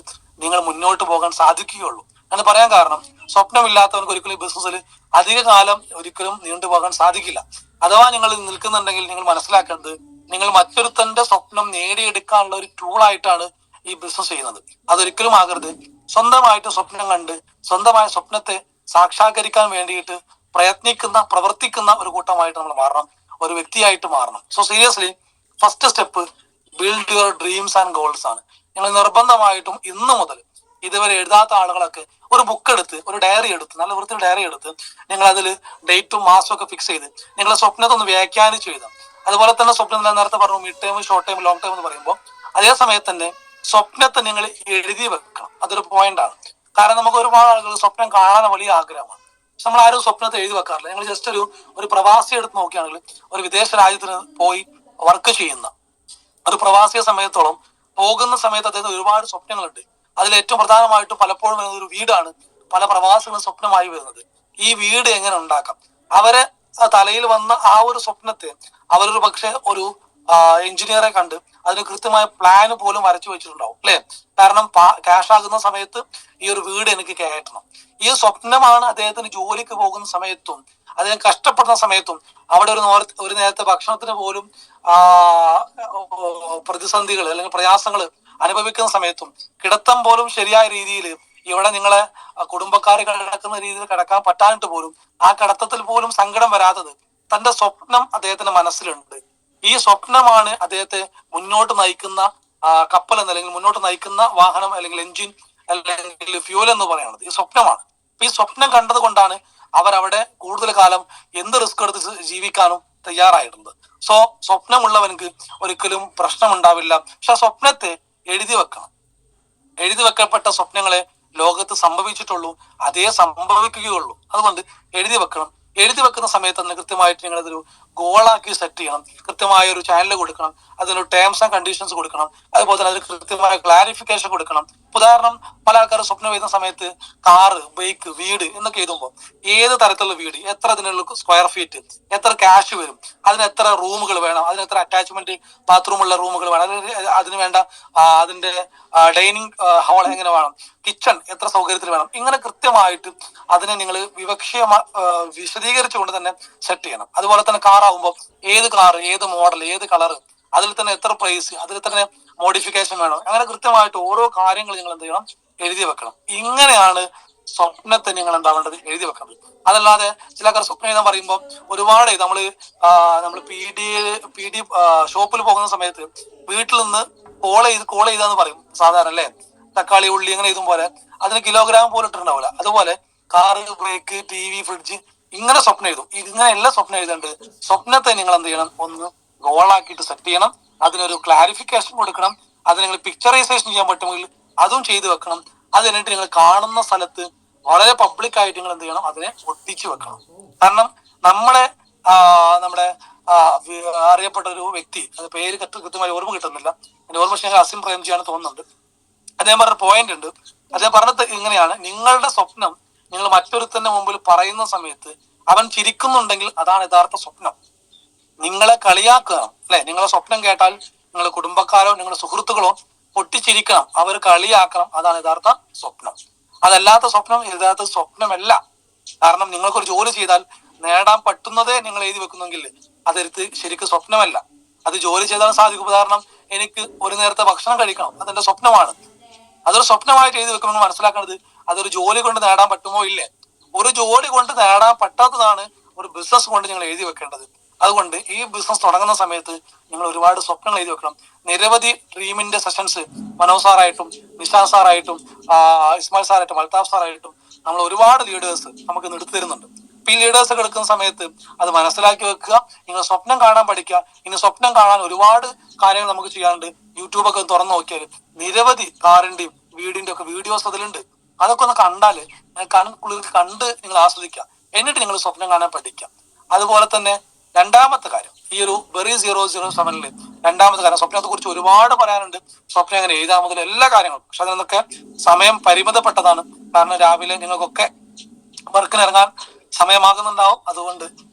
നിങ്ങൾ മുന്നോട്ട് പോകാൻ സാധിക്കുകയുള്ളൂ എന്ന് പറയാൻ കാരണം, സ്വപ്നമില്ലാത്തവർക്ക് ഒരിക്കലും ബിസിനസ്സിൽ അധിക കാലം ഒരിക്കലും നീണ്ടുപോകാൻ സാധിക്കില്ല. അഥവാ നിങ്ങൾ നിൽക്കുന്നുണ്ടെങ്കിൽ നിങ്ങൾ മനസ്സിലാക്കേണ്ടത്, നിങ്ങൾ മറ്റൊരുത്തന്റെ സ്വപ്നം നേടിയെടുക്കാനുള്ള ഒരു ടൂളായിട്ടാണ് ഈ ബിസിനസ് ചെയ്യുന്നത്. അതൊരിക്കലും ആകരുത്. സ്വന്തമായിട്ട് സ്വപ്നം കണ്ട് സ്വന്തമായ സ്വപ്നത്തെ സാക്ഷാത്കരിക്കാൻ വേണ്ടിയിട്ട് പ്രവർത്തിക്കുന്ന ഒരു കൂട്ടമായിട്ട് നമ്മൾ മാറണം, ഒരു വ്യക്തിയായിട്ട് മാറണം. So seriously first step build your dreams and goals ആണ്. നിങ്ങൾ നിർബന്ധമായിട്ടും ഇന്ന് മുതൽ ഇതുവരെ എഴുതാത്ത ആളുകളൊക്കെ ഒരു ബുക്ക് എടുത്ത്, ഒരു ഡയറി എടുത്ത്, നല്ല വൃത്തിയിൽ ഡയറി എടുത്ത് നിങ്ങൾ അതിൽ ഡേറ്റും മാസവും ഒക്കെ ഫിക്സ് ചെയ്ത് നിങ്ങളുടെ സ്വപ്നത്തെ ഒന്ന് വ്യാഖ്യാനിച്ച് എഴുതാം. അതുപോലെ തന്നെ സ്വപ്നം ഞാൻ നേരത്തെ പറഞ്ഞു, mid time, short time, long time എന്ന് പറയുമ്പോൾ അതേ സമയത്ത് തന്നെ സ്വപ്നത്തെ നിങ്ങൾ എഴുതി വെക്കണം. അതൊരു പോയിന്റാണ്. കാരണം നമുക്ക് ഒരുപാട് ആളുകൾ സ്വപ്നം കാണാൻ വലിയ ആഗ്രഹമാണ്. പക്ഷെ നമ്മൾ ആരും സ്വപ്നത്തെ എഴുതി വെക്കാറില്ല. നിങ്ങൾ ജസ്റ്റ് ഒരു പ്രവാസി എടുത്ത് നോക്കുകയാണെങ്കിൽ, ഒരു വിദേശ രാജ്യത്തിന് പോയി വർക്ക് ചെയ്യുന്ന ഒരു പ്രവാസിയെ സമയത്തോളം പോകുന്ന സമയത്ത് അദ്ദേഹത്തിന് ഒരുപാട് സ്വപ്നങ്ങളുണ്ട്. അതിൽ ഏറ്റവും പ്രധാനമായിട്ടും പലപ്പോഴും വരുന്ന ഒരു വീടാണ് പല പ്രവാസികളും സ്വപ്നമായി വരുന്നത്. ഈ വീട് എങ്ങനെ ഉണ്ടാക്കാം? അവരെ തലയിൽ വന്ന ആ ഒരു സ്വപ്നത്തെ അവരൊരു പക്ഷെ ഒരു എഞ്ചിനീയറെ കണ്ട് അതിന് കൃത്യമായ പ്ലാന് പോലും വരച്ചു വെച്ചിട്ടുണ്ടാവും, അല്ലെ? കാരണം ക്യാഷ് ആകുന്ന സമയത്ത് ഈ ഒരു വീട് എനിക്ക് കയറ്റണം. ഈ സ്വപ്നമാണ് അദ്ദേഹത്തിന് ജോലിക്ക് പോകുന്ന സമയത്തും അദ്ദേഹം കഷ്ടപ്പെടുന്ന സമയത്തും അവിടെ ഒരു നേരത്തെ ഭക്ഷണത്തിന് പോലും പ്രതിസന്ധികൾ അല്ലെങ്കിൽ പ്രയാസങ്ങൾ അനുഭവിക്കുന്ന സമയത്തും കിടത്തം പോലും ശരിയായ രീതിയിൽ ഇവിടെ നിങ്ങളെ കുടുംബക്കാർ കിടക്കുന്ന രീതിയിൽ കിടക്കാൻ പറ്റാനിട്ട് പോലും ആ കിടത്തത്തിൽ പോലും സങ്കടം വരാത്തത് തന്റെ സ്വപ്നം അദ്ദേഹത്തിന്റെ മനസ്സിലുണ്ട്. ഈ സ്വപ്നമാണ് അദ്ദേഹത്തെ മുന്നോട്ട് നയിക്കുന്ന കപ്പൽ അല്ലെങ്കിൽ മുന്നോട്ട് നയിക്കുന്ന വാഹനം അല്ലെങ്കിൽ എഞ്ചിൻ അല്ലെങ്കിൽ ഫ്യൂൽ എന്ന് പറയുന്നത് ഈ സ്വപ്നമാണ്. ഈ സ്വപ്നം കണ്ടത് കൊണ്ടാണ് അവരവിടെ കൂടുതൽ കാലം എന്ത് റിസ്ക് എടുത്ത് ജീവിക്കാനും തയ്യാറായിട്ടുണ്ട്. സോ സ്വപ്നമുള്ളവർക്ക് ഒരിക്കലും പ്രശ്നമുണ്ടാവില്ല. പക്ഷെ ആ സ്വപ്നത്തെ എഴുതി വെക്കണം. എഴുതി വെക്കപ്പെട്ട സ്വപ്നങ്ങളെ ലോകത്ത് സംഭവിച്ചിട്ടുള്ളൂ, അതേ സംഭവിക്കുകയുള്ളൂ. അതുകൊണ്ട് എഴുതി വെക്കണം. എഴുതി വെക്കുന്ന സമയത്ത് തന്നെ കൃത്യമായിട്ട് നിങ്ങൾ അതൊരു ഗോളാക്കി സെറ്റ് ചെയ്യണം. കൃത്യമായ ഒരു ചാനൽ കൊടുക്കണം, അതിനൊരു ടേംസ് ആൻഡ് കണ്ടീഷൻസ് കൊടുക്കണം. അതുപോലെ തന്നെ അതിന് കൃത്യമായ ക്ലാരിഫിക്കേഷൻ കൊടുക്കണം. ഉദാഹരണം, പല ആൾക്കാരും സ്വപ്നം എഴുതുന്ന സമയത്ത് കാറ്, ബൈക്ക്, വീട് എന്നൊക്കെ എഴുതുമ്പോൾ ഏത് തരത്തിലുള്ള വീട്, എത്ര അതിനുള്ള സ്ക്വയർ ഫീറ്റ്, എത്ര ക്യാഷ് വരും, അതിന് എത്ര റൂമുകൾ വേണം, അതിന് എത്ര അറ്റാച്ച്മെന്റ് ബാത്റൂമുള്ള റൂമുകൾ വേണം, അതിന് വേണ്ട അതിന്റെ ഡൈനിങ് ഹാൾ എങ്ങനെ വേണം, കിച്ചൺ എത്ര സൗകര്യത്തിൽ വേണം, ഇങ്ങനെ കൃത്യമായിട്ട് അതിനെ നിങ്ങൾ വിശദീകരിച്ചുകൊണ്ട് തന്നെ സെറ്റ് ചെയ്യണം. അതുപോലെ തന്നെ കാറാവുമ്പോൾ ഏത് കാറ്, ഏത് മോഡൽ, ഏത് കളർ, അതിൽ തന്നെ എത്ര പ്രൈസ്, അതിൽ തന്നെ മോഡിഫിക്കേഷൻ വേണം, അങ്ങനെ കൃത്യമായിട്ട് ഓരോ കാര്യങ്ങൾ നിങ്ങൾ എന്ത് ചെയ്യണം, എഴുതി വെക്കണം. ഇങ്ങനെയാണ് സ്വപ്നത്തെ നിങ്ങൾ എന്താവേണ്ടത്, എഴുതി വെക്കണം. അതല്ലാതെ ചില സ്വപ്നം എഴുതാൻ പറയുമ്പോൾ ഒരുപാട് നമ്മൾ പി ഡി ഷോപ്പിൽ പോകുന്ന സമയത്ത് വീട്ടിൽ നിന്ന് കോൾ ചെയ്താന്ന് പറയും സാധാരണ, അല്ലെ? തക്കാളി, ഉള്ളി ഇങ്ങനെ എഴുതും പോലെ അതിന് കിലോഗ്രാം പോലും ഇട്ടിട്ടുണ്ടാവില്ല. അതുപോലെ കാറ്, ബ്രേക്ക്, TV, ഫ്രിഡ്ജ് ഇങ്ങനെ സ്വപ്നം എഴുതും. ഇങ്ങനെ എല്ലാം സ്വപ്നം എഴുതുന്നുണ്ട്. സ്വപ്നത്തെ നിങ്ങൾ എന്ത് ചെയ്യണം, ഒന്ന് ഗോളാക്കിയിട്ട് സെറ്റ് ചെയ്യണം. അതിനൊരു ക്ലാരിഫിക്കേഷൻ കൊടുക്കണം. അത് നിങ്ങൾ പിക്ചറൈസേഷൻ ചെയ്യാൻ പറ്റുമെങ്കിൽ അതും ചെയ്തു വെക്കണം. അത് കഴിഞ്ഞിട്ട് നിങ്ങൾ കാണുന്ന സ്ഥലത്ത് വളരെ പബ്ലിക് ആയിട്ട് നിങ്ങൾ എന്ത് ചെയ്യണം, അതിനെ ഒട്ടിച്ചു വെക്കണം. കാരണം നമ്മുടെ അറിയപ്പെട്ട ഒരു വ്യക്തി, അത് പേര് കൃത്യമായി ഓർമ്മ കിട്ടുന്നില്ല, എന്റെ ഓർമ്മ ഞങ്ങൾ അസിം പ്രേംജിയാണ് തോന്നുന്നുണ്ട്. അദ്ദേഹം പറഞ്ഞ പോയിന്റ് ഉണ്ട്. അദ്ദേഹം പറഞ്ഞത് ഇങ്ങനെയാണ്: നിങ്ങളുടെ സ്വപ്നം നിങ്ങൾ മറ്റൊരുത്തന്റെ മുമ്പിൽ പറയുന്ന സമയത്ത് അവൻ ചിരിക്കുന്നുണ്ടെങ്കിൽ അതാണ് യഥാർത്ഥ സ്വപ്നം. നിങ്ങളെ കളിയാക്കണം, അല്ലെ? നിങ്ങളെ സ്വപ്നം കേട്ടാൽ നിങ്ങളുടെ കുടുംബക്കാരോ നിങ്ങളുടെ സുഹൃത്തുക്കളോ പൊട്ടിച്ചിരിക്കണം, അവർ കളിയാക്കണം, അതാണ് യഥാർത്ഥ സ്വപ്നം. അതല്ലാത്ത സ്വപ്നം യഥാർത്ഥ സ്വപ്നമല്ല. കാരണം നിങ്ങൾക്കൊരു ജോലി ചെയ്താൽ നേടാൻ പറ്റുന്നതേ നിങ്ങൾ എഴുതി വെക്കുന്നെങ്കിൽ അതെടുത്ത് ശരിക്കും സ്വപ്നമല്ല. അത് ജോലി ചെയ്താൽ സാധിക്കും. ഉദാഹരണം, എനിക്ക് ഒരു നേരത്തെ ഭക്ഷണം കഴിക്കണം, അതെന്റെ സ്വപ്നമാണ്. അതൊരു സ്വപ്നമായിട്ട് എഴുതി വെക്കുമ്പോൾ മനസ്സിലാക്കുന്നത് അതൊരു ജോലി കൊണ്ട് നേടാൻ പറ്റുമോ ഇല്ലേ. ഒരു ജോലി കൊണ്ട് നേടാൻ പറ്റാത്തതാണ് ഒരു ബിസിനസ് കൊണ്ട് നിങ്ങൾ എഴുതി വെക്കേണ്ടത്. അതുകൊണ്ട് ഈ ബിസിനസ് തുടങ്ങുന്ന സമയത്ത് നിങ്ങൾ ഒരുപാട് സ്വപ്നങ്ങൾ എഴുതി വെക്കണം. നിരവധി ഡ്രീമിന്റെ സെഷൻസ് മനോജ് സാറായിട്ടും നിഷാ സാറായിട്ടും ഇസ്മായിൽ സാറായിട്ടും അൽതാഫ് സാറായിട്ടും നമ്മൾ ഒരുപാട് ലീഡേഴ്സ് നമുക്ക് എടുത്തു തരുന്നുണ്ട്. ഈ ലീഡേഴ്സ് ഒക്കെ എടുക്കുന്ന സമയത്ത് അത് മനസ്സിലാക്കി വെക്കുക. നിങ്ങൾ സ്വപ്നം കാണാൻ പഠിക്കുക. ഇനി സ്വപ്നം കാണാൻ ഒരുപാട് കാര്യങ്ങൾ നമുക്ക് ചെയ്യാനുണ്ട്. യൂട്യൂബൊക്കെ തുറന്നു നോക്കിയാൽ നിരവധി കാറിന്റെയും വീടിന്റെ ഒക്കെ വീഡിയോസ് അതിലുണ്ട്. അതൊക്കെ ഒന്ന് കണ്ടാല് കണ്ണുള്ളിൽ കണ്ട് നിങ്ങൾ ആസ്വദിക്കുക. എന്നിട്ട് നിങ്ങൾ സ്വപ്നം കാണാൻ പഠിക്കുക. അതുപോലെ തന്നെ രണ്ടാമത്തെ കാര്യം, ഈ ഒരു വെറി 007 രണ്ടാമത്തെ കാര്യം, സ്വപ്നത്തെ കുറിച്ച് ഒരുപാട് പറയാനുണ്ട്. സ്വപ്നം എങ്ങനെ എഴുതാൻ മുതൽ എല്ലാ കാര്യങ്ങളും. പക്ഷെ അതിനൊക്കെ സമയം പരിമിതപ്പെട്ടതാണ്. കാരണം രാവിലെ നിങ്ങൾക്കൊക്കെ വർക്കിനിറങ്ങാൻ സമയമാകുന്നുണ്ടാവും. അതുകൊണ്ട്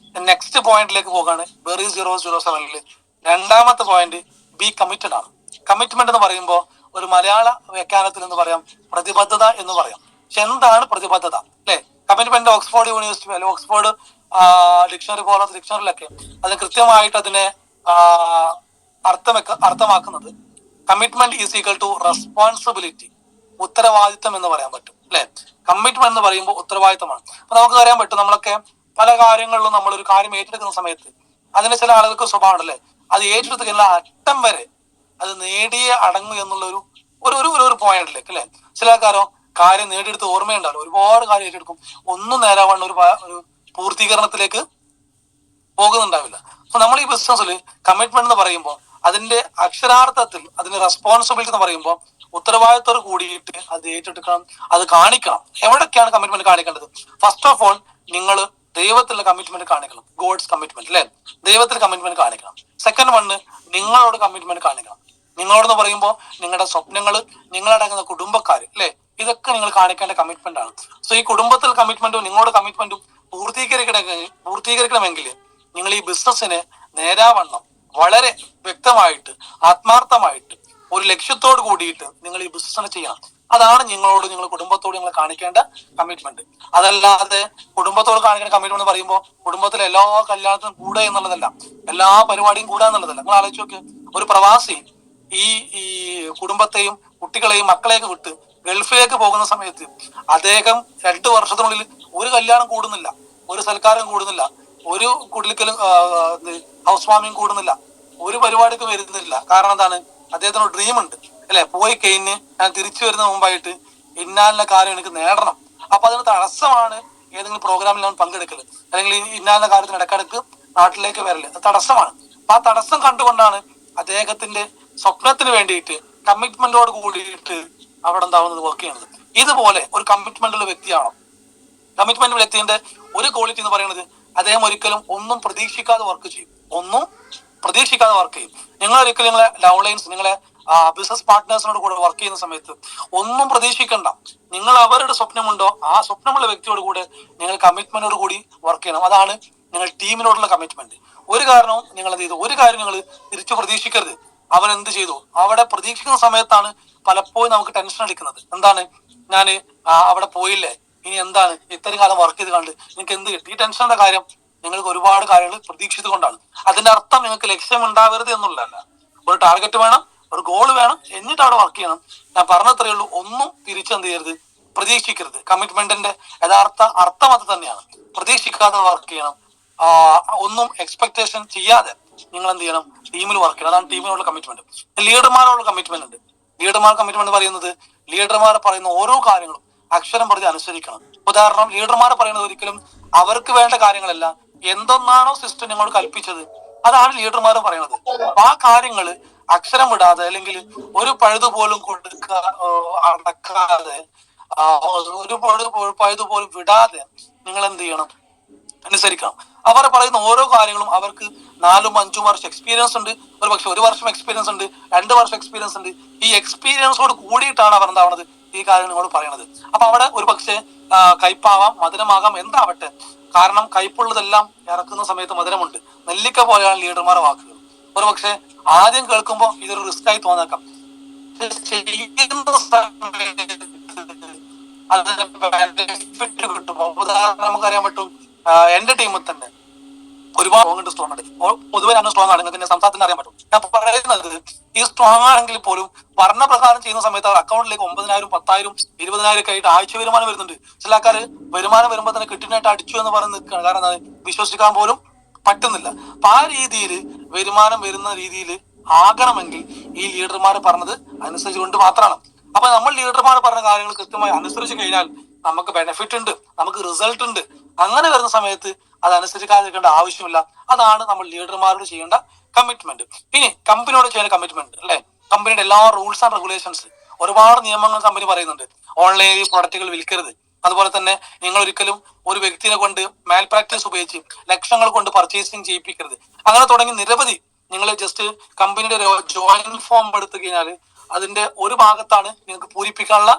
നെക്സ്റ്റ് പോയിന്റിലേക്ക് പോകാണ്. വെറി 007 രണ്ടാമത്തെ പോയിന്റ് ബി കമ്മിറ്റഡ് ആണ്. കമ്മിറ്റ്മെന്റ് എന്ന് പറയുമ്പോൾ ഒരു മലയാള വ്യാഖ്യാനത്തിൽ എന്ന് പറയാം പ്രതിബദ്ധത എന്ന് പറയാം. പക്ഷെ എന്താണ് പ്രതിബദ്ധത, അല്ലെ? കമ്മിറ്റ്മെന്റ് ഓക്സ്ഫോർഡ് യൂണിവേഴ്സിറ്റി അല്ലെങ്കിൽ ഓക്സ്ഫോർഡ് ഡിക്ഷണറി പോലത്തെ ഡിക്ഷണറിലൊക്കെ അത് കൃത്യമായിട്ട് അതിനെ അർത്ഥമാക്കുന്നത് commitment is equal to responsibility, ഉത്തരവാദിത്തം എന്ന് പറയാൻ പറ്റും അല്ലെ. കമ്മിറ്റ്മെന്റ് എന്ന് പറയുമ്പോൾ ഉത്തരവാദിത്തമാണ്. അപ്പൊ നമുക്ക് അറിയാൻ പറ്റും, നമ്മളൊക്കെ പല കാര്യങ്ങളിലും നമ്മളൊരു കാര്യം ഏറ്റെടുക്കുന്ന സമയത്ത് അതിന് ചില ആളുകൾക്ക് സ്വഭാവം ഉണ്ടല്ലേ, അത് ഏറ്റെടുത്ത് കഴിഞ്ഞാൽ അറ്റം വരെ അത് നേടിയേ അടങ്ങും എന്നുള്ള ഒരു പോയിന്റിലേക്ക് അല്ലെ. ചില കാര്യം നേടിയെടുത്ത് ഓർമ്മയുണ്ടാവില്ല, ഒരുപാട് കാര്യം ഏറ്റെടുക്കും, ഒന്നും നേരാവണ്ണം ഒരു പൂർത്തീകരണത്തിലേക്ക് പോകുന്നുണ്ടാവില്ല. അപ്പൊ നമ്മൾ ഈ ബിസിനസ്സിൽ കമ്മിറ്റ്മെന്റ് എന്ന് പറയുമ്പോൾ അതിന്റെ അക്ഷരാർത്ഥത്തിൽ അതിന്റെ റെസ്പോൺസിബിലിറ്റി എന്ന് പറയുമ്പോൾ ഉത്തരവാദിത്തോട് കൂടിയിട്ട് അത് ഏറ്റെടുക്കണം, അത് കാണിക്കണം. എവിടൊക്കെയാണ് കമ്മിറ്റ്മെന്റ് കാണിക്കേണ്ടത്? ഫസ്റ്റ് ഓഫ് ഓൾ നിങ്ങൾ ദൈവത്തിലുള്ള കമ്മിറ്റ്മെന്റ് കാണിക്കണം, ഗോഡ്സ് കമ്മിറ്റ്മെന്റ് അല്ലെ, ദൈവത്തിൽ കമ്മിറ്റ്മെന്റ് കാണിക്കണം. സെക്കൻഡ് വണ് നിങ്ങളോട് കമ്മിറ്റ്മെന്റ് കാണിക്കണം. നിങ്ങളോടെന്ന് പറയുമ്പോൾ നിങ്ങളുടെ സ്വപ്നങ്ങൾ, നിങ്ങളടങ്ങുന്ന കുടുംബക്കാർ അല്ലെ, ഇതൊക്കെ നിങ്ങൾ കാണിക്കേണ്ട കമ്മിറ്റ്മെന്റ് ആണ്. സോ ഈ കുടുംബത്തിൽ കമ്മിറ്റ്മെന്റും നിങ്ങളുടെ കമ്മിറ്റ്മെന്റും പൂർത്തീകരിക്കണമെങ്കിൽ നിങ്ങൾ ഈ ബിസിനസ്സിനെ നേരാവണ്ണം വളരെ വ്യക്തമായിട്ട് ആത്മാർത്ഥമായിട്ട് ഒരു ലക്ഷ്യത്തോട് കൂടിയിട്ട് നിങ്ങൾ ഈ ബിസിനസ്സിനെ ചെയ്യണം. അതാണ് നിങ്ങൾ കുടുംബത്തോട് നിങ്ങൾ കാണിക്കേണ്ട കമ്മിറ്റ്മെന്റ്. അതല്ലാതെ കുടുംബത്തോട് കാണിക്കേണ്ട കമ്മിറ്റ്മെന്റ് എന്ന് പറയുമ്പോൾ കുടുംബത്തിലെ എല്ലാ കല്യാണത്തിനും കൂടുക എന്നുള്ളതല്ല, എല്ലാ പരിപാടിയും കൂടുക എന്നുള്ളതല്ല. നിങ്ങൾ ആലോചിച്ച് നോക്ക്, ഒരു പ്രവാസി ഈ കുടുംബത്തെയും കുട്ടികളെയും മക്കളെയൊക്കെ വിട്ട് ഗൾഫിലേക്ക് പോകുന്ന സമയത്ത് അദ്ദേഹം 2 വർഷത്തിനുള്ളിൽ ഒരു കല്യാണം കൂടുന്നില്ല, ഒരു സൽക്കാരം കൂടുന്നില്ല, ഒരു കുടിലിക്കലും ഹൗസ് വാമിങ് കൂടുന്നില്ല, ഒരു പരിപാടിക്ക് വരുന്നില്ല. കാരണം എന്താണ്? അദ്ദേഹത്തിന് ഒരു ഡ്രീം ഉണ്ട് അല്ലെ, പോയി കഴിഞ്ഞ് ഞാൻ തിരിച്ചു വരുന്ന മുമ്പായിട്ട് ഇന്നാലിന്റെ കാര്യം എനിക്ക് നേടണം. അപ്പൊ അതിന് തടസ്സമാണ് ഏതെങ്കിലും പ്രോഗ്രാമിൽ ഞാൻ പങ്കെടുക്കല്, അല്ലെങ്കിൽ ഇന്നാലിന്റെ കാര്യത്തിന് ഇടക്കിടക്ക് നാട്ടിലേക്ക് വരല്, അത് തടസ്സമാണ്. അപ്പൊ ആ തടസ്സം കണ്ടുകൊണ്ടാണ് അദ്ദേഹത്തിന്റെ സ്വപ്നത്തിന് വേണ്ടിയിട്ട് കമ്മിറ്റ്മെന്റോട് കൂടിയിട്ട് അവിടെ എന്താവുന്നത് വർക്ക് ചെയ്യുന്നത്. ഇതുപോലെ ഒരു കമ്മിറ്റ്മെന്റുള്ള വ്യക്തിയാണോ? കമ്മിറ്റ്മെന്റ് വ്യക്തിന്റെ ഒരു ക്വാളിറ്റി എന്ന് പറയുന്നത് അദ്ദേഹം ഒരിക്കലും ഒന്നും പ്രതീക്ഷിക്കാതെ വർക്ക് ചെയ്യും, ഒന്നും പ്രതീക്ഷിക്കാതെ വർക്ക് ചെയ്യും. നിങ്ങൾ ഒരിക്കലും നിങ്ങളെ ലൈൻസ്, നിങ്ങളെ ബിസിനസ് പാർട്ട്നേഴ്സിനോട് കൂടെ വർക്ക് ചെയ്യുന്ന സമയത്ത് ഒന്നും പ്രതീക്ഷിക്കണ്ട. നിങ്ങൾ അവരുടെ സ്വപ്നമുണ്ടോ ആ സ്വപ്നമുള്ള വ്യക്തിയോട് കൂടെ നിങ്ങൾ കമ്മിറ്റ്മെന്റോട് കൂടി വർക്ക് ചെയ്യണം. അതാണ് നിങ്ങൾ ടീമിനോടുള്ള കമ്മിറ്റ്മെന്റ്. ഒരു കാരണവും നിങ്ങൾ എന്ത് ചെയ്തു, ഒരു കാര്യം നിങ്ങൾ തിരിച്ചു പ്രതീക്ഷിക്കരുത്. അവൻ എന്ത് ചെയ്തു, അവിടെ പ്രതീക്ഷിക്കുന്ന സമയത്താണ് പലപ്പോഴും നമുക്ക് ടെൻഷൻ അടിക്കുന്നത്. എന്താണ്, ഞാൻ അവിടെ പോയില്ലേ, ഇനി എന്താണ്, ഇത്രയും കാലം വർക്ക് ചെയ്ത് കണ്ട് നിങ്ങൾക്ക് എന്ത് കിട്ടി? ഈ ടെൻഷന്റെ കാര്യം നിങ്ങൾക്ക് ഒരുപാട് കാര്യങ്ങൾ പ്രതീക്ഷിച്ചത് കൊണ്ടാണ്. അതിന്റെ അർത്ഥം നിങ്ങൾക്ക് ലക്ഷ്യം ഉണ്ടാവരുത് എന്നുള്ളതല്ല. ഒരു ടാർഗറ്റ് വേണം, ഒരു ഗോൾ വേണം, എന്നിട്ട് അവിടെ വർക്ക് ചെയ്യണം. ഞാൻ പറഞ്ഞത്രയേ ഉള്ളൂ, ഒന്നും തിരിച്ചെന്ത് ചെയ്യരുത്, പ്രതീക്ഷിക്കരുത്. കമ്മിറ്റ്മെന്റിന്റെ യഥാർത്ഥ അർത്ഥം അത് തന്നെയാണ്, പ്രതീക്ഷിക്കാതെ വർക്ക് ചെയ്യണം. ഒന്നും എക്സ്പെക്ടേഷൻ ചെയ്യാതെ നിങ്ങൾ എന്ത് ചെയ്യണം, ടീമിൽ വർക്ക് ചെയ്യണം. അതാണ് ടീമിനോടുള്ള കമ്മിറ്റ്മെന്റ്. ലീഡർമാരോടുള്ള കമ്മിറ്റ്മെന്റ് ഉണ്ട്. ലീഡർമാർ കമ്മിറ്റ്മെന്റ് പറയുന്നത് ലീഡർമാർ പറയുന്ന ഓരോ കാര്യങ്ങളും അക്ഷരം പ്രതി അനുസരിക്കണം. ഉദാഹരണം, ലീഡർമാർ പറയുന്നത് ഒരിക്കലും അവർക്ക് വേണ്ട കാര്യങ്ങളല്ല, എന്തൊന്നാണോ സിസ്റ്റം നിങ്ങളോട് കൽപ്പിച്ചത് അതാണ് ലീഡർമാർ പറയുന്നത്. അപ്പൊ ആ കാര്യങ്ങള് അക്ഷരം വിടാതെ അല്ലെങ്കിൽ ഒരു പഴുതുപോലും അടക്കാതെ ഒരു പഴുതുപോലും വിടാതെ നിങ്ങൾ എന്ത് ചെയ്യണം, അനുസരിക്കണം. അവർ പറയുന്ന ഓരോ കാര്യങ്ങളും അവർക്ക് 4-5 വർഷം എക്സ്പീരിയൻസ് ഉണ്ട്, ഒരു പക്ഷെ 1 വർഷം എക്സ്പീരിയൻസ് ഉണ്ട്, 2 വർഷം എക്സ്പീരിയൻസ് ഉണ്ട്. ഈ എക്സ്പീരിയൻസോട് കൂടിയിട്ടാണ് അവർ എന്താവണത്, ഈ കാര്യം നിങ്ങളോട് പറയണത്. അപ്പൊ അവിടെ ഒരു പക്ഷെ കയ്പാവാം, മധുരമാകാം, എന്താവട്ടെ. കാരണം കയ്പുള്ളതെല്ലാം ഇറക്കുന്ന സമയത്ത് മധുരമുണ്ട്. നെല്ലിക്ക പോലെയാണ് ലീഡർമാരുടെ വാക്കുകൾ. ഒരു പക്ഷെ ആദ്യം കേൾക്കുമ്പോൾ ഇതൊരു റിസ്ക് ആയി തോന്നേക്കാം, ചെയ്യുന്ന സമയത്ത് അതിന് ബെനിഫിറ്റ് കിട്ടും. ഉദാഹരണം നമുക്കറിയാൻ പറ്റും, എന്റെ ടീമിൽ തന്നെ ഒരുപാട് സ്ട്രോങ് ഉണ്ട്. പൊതുവെ ഞാൻ സ്ട്രോങ് ആണ്, നിങ്ങൾക്ക് സംസാരത്തിന് അറിയാൻ പറ്റും. ഞാൻ പറയുന്നത് ഈ സ്ട്രോങ് ആണെങ്കിൽ പോലും പറഞ്ഞ പ്രകാരം ചെയ്യുന്ന സമയത്ത് അവർ അക്കൗണ്ടിലേക്ക് 9,000, 10,000, 20,000 ഒക്കെ ആയിട്ട് ആഴ്ച വരുമാനം വരുന്നുണ്ട്. ചില ആൾക്കാര് വരുമാനം വരുമ്പോൾ തന്നെ കിട്ടിനായിട്ട് അടിച്ചു എന്ന് പറഞ്ഞ് നിൽക്കുകയാണ്. കാരണം വിശ്വസിക്കാൻ പോലും പറ്റുന്നില്ല. അപ്പൊ ആ രീതിയിൽ വരുമാനം വരുന്ന രീതിയിൽ ആകണമെങ്കിൽ ഈ ലീഡർമാർ പറഞ്ഞത് അനുസരിച്ചുകൊണ്ട് മാത്രമാണ്. അപ്പൊ നമ്മൾ ലീഡർമാർ പറഞ്ഞ കാര്യങ്ങൾ കൃത്യമായി അനുസരിച്ച് കഴിഞ്ഞാൽ നമുക്ക് ബെനിഫിറ്റ് ഉണ്ട്, നമുക്ക് റിസൾട്ട് ഉണ്ട്. അങ്ങനെ വരുന്ന സമയത്ത് അതനുസരിക്കാതിരിക്കേണ്ട ആവശ്യമില്ല. അതാണ് നമ്മൾ ലീഡർമാരോട് ചെയ്യേണ്ട കമ്മിറ്റ്മെന്റ്. ഇനി കമ്പനിയോട് ചെയ്യേണ്ട കമ്മിറ്റ്മെന്റ് അല്ലെ, കമ്പനിയുടെ എല്ലാ റൂൾസ് ആൻഡ് റെഗുലേഷൻസ്, ഒരുപാട് നിയമങ്ങൾ കമ്പനി പറയുന്നുണ്ട്. ഓൺലൈനിൽ പ്രൊഡക്റ്റുകൾ വിൽക്കരുത്. അതുപോലെ തന്നെ നിങ്ങൾ ഒരിക്കലും ഒരു വ്യക്തിനെ കൊണ്ട് മാൽ പ്രാക്ടീസ് ഉപയോഗിച്ച് ലക്ഷങ്ങൾ കൊണ്ട് പർച്ചേസിങ് ചെയ്യിപ്പിക്കരുത്. അങ്ങനെ തുടങ്ങി നിരവധി. നിങ്ങൾ ജസ്റ്റ് കമ്പനിയുടെ ജോയിന്റ് ഫോം എടുത്തു കഴിഞ്ഞാൽ അതിന്റെ ഒരു ഭാഗത്താണ് നിങ്ങൾക്ക് പൂരിപ്പിക്കാനുള്ള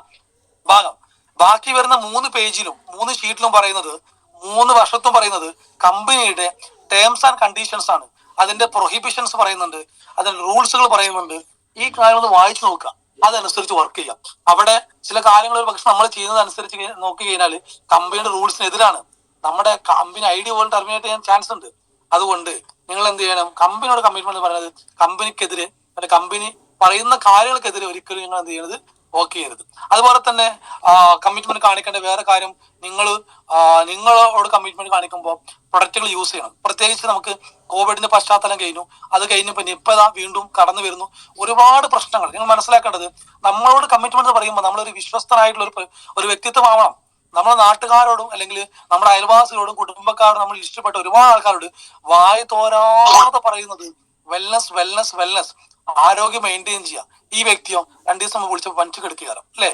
ഭാഗം. ബാക്കി വരുന്ന 3 പേജിലും 3 ഷീറ്റിലും പറയുന്നത്, 3 വർഷത്തും പറയുന്നത് കമ്പനിയുടെ ടേംസ് ആൻഡ് കണ്ടീഷൻസ് ആണ്. അതിന്റെ പ്രൊഹിബിഷൻസ് പറയുന്നുണ്ട്, അതിന്റെ റൂൾസുകൾ പറയുന്നുണ്ട്. ഈ കാര്യങ്ങൾ വായിച്ചു നോക്കുക, അതനുസരിച്ച് വർക്ക് ചെയ്യാം. അവിടെ ചില കാര്യങ്ങൾ ഒരു പക്ഷെ നമ്മൾ ചെയ്യുന്നത് അനുസരിച്ച് നോക്കി കഴിഞ്ഞാൽ കമ്പനിയുടെ റൂൾസിനെതിരാണ്, നമ്മുടെ കമ്പനി ഐഡിയ പോലും ടെർമിനേറ്റ് ചെയ്യാൻ ചാൻസ് ഉണ്ട്. അതുകൊണ്ട് നിങ്ങൾ എന്ത് ചെയ്യണം? കമ്പനിയോട് കമ്മിറ്റ്മെന്റ് പറയുന്നത് കമ്പനിക്കെതിരെ കമ്പനി പറയുന്ന കാര്യങ്ങൾക്കെതിരെ ഒരിക്കലും നിങ്ങൾ എന്ത് ചെയ്യരുത്, വർക്ക് ചെയ്യരുത്. അതുപോലെ തന്നെ കമ്മിറ്റ്മെന്റ് കാണിക്കേണ്ട വേറെ കാര്യം, നിങ്ങളോട് കമ്മിറ്റ്മെന്റ് കാണിക്കുമ്പോൾ പ്രൊഡക്റ്റുകൾ യൂസ് ചെയ്യണം. പ്രത്യേകിച്ച് നമുക്ക് കോവിഡിന്റെ പശ്ചാത്തലം കഴിഞ്ഞു, അത് കഴിഞ്ഞപ്പോൾ നിപ്പ വീണ്ടും കടന്നു വരുന്നു, ഒരുപാട് പ്രശ്നങ്ങൾ. നിങ്ങൾ മനസ്സിലാക്കേണ്ടത്, നമ്മളോട് കമ്മിറ്റ്മെന്റ് പറയുമ്പോൾ നമ്മളൊരു വിശ്വസ്തനായിട്ടുള്ള ഒരു വ്യക്തിത്വമാവണം. നമ്മുടെ നാട്ടുകാരോടും അല്ലെങ്കിൽ നമ്മുടെ അയൽവാസികളോടും കുടുംബക്കാരോടും നമ്മൾ ഇഷ്ടപ്പെട്ട ഒരുപാട് ആൾക്കാരോട് വായി തോരാതെ പറയുന്നത് വെൽനസ് വെൽനസ് വെൽനസ്, ആരോഗ്യം മെയിൻറ്റെയിൻ ചെയ്യുക. ഈ വ്യക്തിയോ 2 ദിവസം വിളിച്ചപ്പോൾ പഞ്ച് കെടുക്കുകയാണ് അല്ലേ,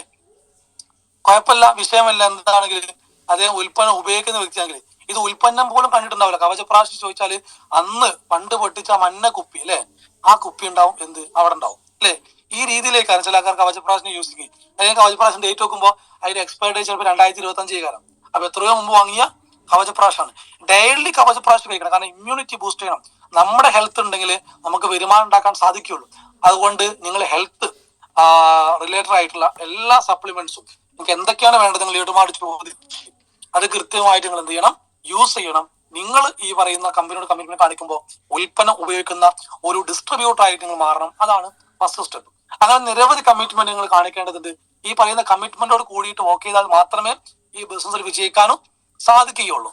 കുഴപ്പമില്ല, വിഷയമല്ല, എന്താണെങ്കിലും അദ്ദേഹം ഉൽപ്പന്നം ഉപയോഗിക്കുന്ന വ്യക്തിയാണെങ്കിൽ ഇത് ഉൽപ്പന്നം പോലും കണ്ടിട്ടുണ്ടാവില്ല. കവചപ്രാശി ചോദിച്ചാല് അന്ന് പണ്ട് പൊട്ടിച്ച മഞ്ഞ കുപ്പി അല്ലെ, ആ കുപ്പി ഉണ്ടാവും എന്ത് അവിടെ ഉണ്ടാവും അല്ലെ. ഈ രീതിയിലേക്കാണ് ചില ആൾക്കാർ കവചപ്രാശിനെ യൂസ് ചെയ്യും. അല്ലെങ്കിൽ കവചപ്രാശം ഡേറ്റ് നോക്കുമ്പോൾ അതിന്റെ എക്സ്പയർ ഡേറ്റ് ചിലപ്പോൾ 2025 കാരണം. അപ്പൊ എത്രയോ മുമ്പ് വാങ്ങിയ കവചപ്രാശാണ്. ഡെയിലി കവചപ്രാശ് കഴിക്കണം, കാരണം ഇമ്മ്യൂണിറ്റി ബൂസ്റ്റ് ചെയ്യണം. നമ്മുടെ ഹെൽത്ത് ഉണ്ടെങ്കിൽ നമുക്ക് വരുമാനം ഉണ്ടാക്കാൻ സാധിക്കുള്ളൂ. അതുകൊണ്ട് നിങ്ങൾ ഹെൽത്ത് റിലേറ്റഡ് ആയിട്ടുള്ള എല്ലാ സപ്ലിമെന്റ്സും നിങ്ങൾക്ക് എന്തൊക്കെയാണ് വേണ്ടത് നിങ്ങൾ ഒരുപാട് ചോദിച്ചു അത് കൃത്യമായിട്ട് നിങ്ങൾ എന്ത് ചെയ്യണം, യൂസ് ചെയ്യണം. നിങ്ങൾ ഈ പറയുന്ന കമ്പനിയോട് കമ്മിറ്റ്മെന്റ് കാണിക്കുമ്പോൾ ഉൽപ്പന്നം ഉപയോഗിക്കുന്ന ഒരു ഡിസ്ട്രിബ്യൂട്ടർ ആയിട്ട് നിങ്ങൾ മാറണം. അതാണ് ഫസ്റ്റ് സ്റ്റെപ്പ്. അങ്ങനെ നിരവധി കമ്മിറ്റ്മെന്റ് നിങ്ങൾ കാണിക്കേണ്ടതുണ്ട്. ഈ പറയുന്ന കമ്മിറ്റ്മെന്റോട് കൂടിയിട്ട് വർക്ക് ചെയ്താൽ മാത്രമേ ഈ ബിസിനസ്സിൽ വിജയിക്കാനും സാധിക്കുകയുള്ളൂ.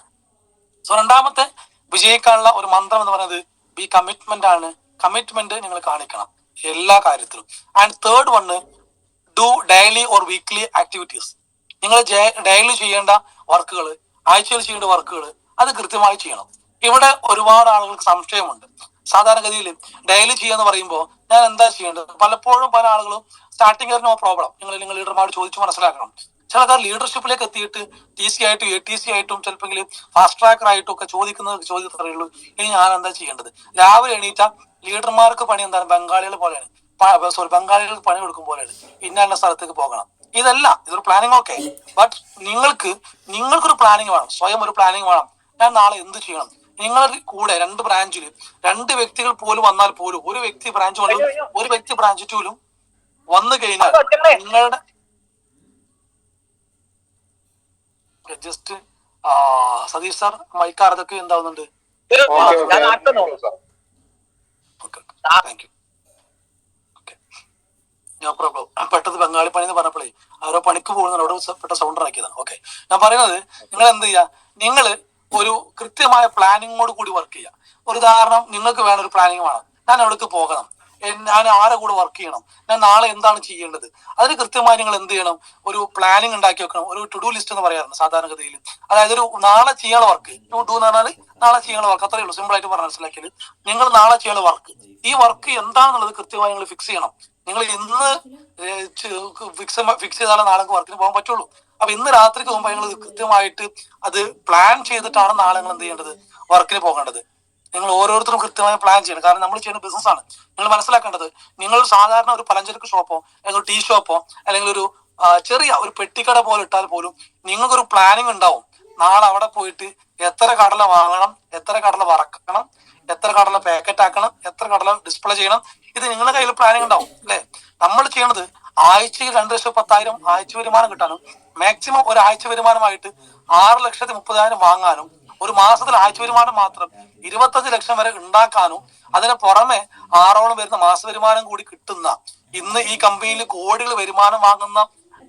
സോ രണ്ടാമത്തെ വിജയിക്കാനുള്ള ഒരു മന്ത്രം എന്ന് പറയുന്നത് ബി കമ്മിറ്റ്മെന്റ് ആണ്. കമ്മിറ്റ്മെന്റ് നിങ്ങൾ കാണിക്കണം എല്ലാ കാര്യത്തിലും. And third one, do daily or weekly activities. നിങ്ങൾ ഡെയിലി ചെയ്യേണ്ട വർക്കുകൾ, ആഴ്ചയിൽ ചെയ്യേണ്ട വർക്കുകൾ അത് കൃത്യമായി ചെയ്യണം. ഇവിടെ ഒരുപാട് ആളുകൾക്ക് സംശയമുണ്ട്. സാധാരണഗതിയിൽ ഡെയിലി ചെയ്യാന്ന് പറയുമ്പോൾ ഞാൻ എന്താ ചെയ്യേണ്ടത്? പലപ്പോഴും പല ആളുകളും സ്റ്റാർട്ടിങ് നോ പ്രോബ്ലം, നിങ്ങൾ ലീഡർമാർ ചോദിച്ചു മനസ്സിലാക്കണം. ചില ആൾക്കാർ ലീഡർഷിപ്പിലേക്ക് എത്തിയിട്ട് TC ആയിട്ടും ATC ആയിട്ടും ചിലപ്പോൾ ഫാസ്റ്റ് ട്രാക്കർ ആയിട്ടും ഒക്കെ ചോദ്യത്തിൽ അറിയുള്ളൂ, ഇനി ഞാൻ എന്താ ചെയ്യേണ്ടത്? രാവിലെ എണീറ്റ ലീഡർമാർക്ക് പണി എന്താണ്? ബംഗാളികൾ പോലെയാണ്, ബംഗാളികൾക്ക് പണി കൊടുക്കും പോലെയാണ്. ഇന്ന സ്ഥലത്തേക്ക് പോകണം. ഇതൊരു പ്ലാനിങ് ഓക്കെ, ബട്ട് നിങ്ങൾക്കൊരു പ്ലാനിങ് വേണം, സ്വയം ഒരു പ്ലാനിങ് വേണം. ഞാൻ നാളെ എന്ത് ചെയ്യണം? നിങ്ങളുടെ കൂടെ 2 ബ്രാഞ്ചിൽ 2 വ്യക്തികൾ പോലും വന്നാൽ പോലും, ഒരു വ്യക്തി ബ്രാഞ്ച് 1 ഒരു വ്യക്തി ബ്രാഞ്ച് 2 വന്നു കഴിഞ്ഞാൽ നിങ്ങളുടെ ജസ്റ്റ് സതീഷ് സാർ മൈക്കാർ അതൊക്കെ എന്താവുന്നുണ്ട്? Thank you. No problem. പെട്ടെന്ന് ബംഗാളി പണി എന്ന് പറഞ്ഞപ്പോഴേ ആരോ പണിക്ക് പോകുന്നത് അവിടെ പെട്ട സൗണ്ട് ഇറക്കിയതാണ്. ഓക്കെ, ഞാൻ പറയുന്നത് നിങ്ങൾ എന്ത് ചെയ്യുക, നിങ്ങൾ ഒരു കൃത്യമായ പ്ലാനിങ്ങോട് കൂടി വർക്ക് ചെയ്യുക. ഒരു ഉദാഹരണം, നിങ്ങൾക്ക് വേണം ഒരു പ്ലാനിങ് വേണം. ഞാൻ എവിടേക്ക് പോകണം, ഞാൻ ആരെ കൂടെ വർക്ക് ചെയ്യണം, ഞാൻ നാളെ എന്താണ് ചെയ്യേണ്ടത്, അതിന് കൃത്യമായി നിങ്ങൾ എന്ത് ചെയ്യണം, ഒരു പ്ലാനിങ് ഉണ്ടാക്കി വെക്കണം. ഒരു ടു ഡു ലിസ്റ്റ് എന്ന് പറയാറുണ്ട് സാധാരണഗതിയിൽ. അതായത് ഒരു നാളെ ചെയ്യാനുള്ള വർക്ക്, ടു ഡു എന്ന് പറഞ്ഞാൽ നാളെ ചെയ്യാനുള്ള വർക്ക്, അത്രയേ ഉള്ളൂ. സിമ്പിൾ ആയിട്ട് പറഞ്ഞ് മനസ്സിലാക്കിയാൽ നിങ്ങൾ നാളെ ചെയ്യാനുള്ള വർക്ക്, ഈ വർക്ക് എന്താണെന്നുള്ളത് കൃത്യമായി നിങ്ങൾ ഫിക്സ് ചെയ്യണം. നിങ്ങൾ ഇന്ന് ഫിക്സ് ചെയ്താലേ നാളെ വർക്കിന് പോകാൻ പറ്റുള്ളൂ. അപ്പൊ ഇന്ന് രാത്രിക്ക് മുമ്പ് നിങ്ങൾ കൃത്യമായിട്ട് അത് പ്ലാൻ ചെയ്തിട്ടാണ് നാളെ നിങ്ങൾ എന്ത് ചെയ്യേണ്ടത്, വർക്കിന് പോകേണ്ടത്. നിങ്ങൾ ഓരോരുത്തരും കൃത്യമായി പ്ലാൻ ചെയ്യണം. കാരണം നമ്മൾ ചെയ്യുന്ന ബിസിനസ് ആണ്. നിങ്ങൾ മനസ്സിലാക്കേണ്ടത്, നിങ്ങൾ സാധാരണ ഒരു പലചരക്ക് ഷോപ്പോ അല്ലെങ്കിൽ ഒരു ടീ ഷോപ്പോ അല്ലെങ്കിൽ ഒരു ചെറിയ ഒരു പെട്ടിക്കട പോലെ ഇട്ടാൽ പോലും നിങ്ങൾക്കൊരു പ്ലാനിങ് ഉണ്ടാവും. നാളെ അവിടെ പോയിട്ട് എത്ര കടല വാങ്ങണം, എത്ര കടല വറക്കണം, എത്ര കടല പാക്കറ്റ് ആക്കണം, എത്ര കടല ഡിസ്പ്ലേ ചെയ്യണം, ഇത് നിങ്ങളുടെ കയ്യിൽ പ്ലാനിങ് ഉണ്ടാവും അല്ലെ. നമ്മൾ ചെയ്യണത് ആഴ്ചയിൽ 2,10,000 ആഴ്ച വരുമാനം കിട്ടാനും മാക്സിമം ഒരു ആഴ്ച വരുമാനമായിട്ട് 6,30,000 വാങ്ങാനും ഒരു മാസത്തിൽ ആഴ്ച വരുമാനം മാത്രം 25 ലക്ഷം വരെ ഉണ്ടാക്കാനും അതിന് പുറമെ 6ഓളം വരുന്ന മാസ വരുമാനം കൂടി കിട്ടുന്ന, ഇന്ന് ഈ കമ്പനിയിൽ കോടികൾ വരുമാനം വാങ്ങുന്ന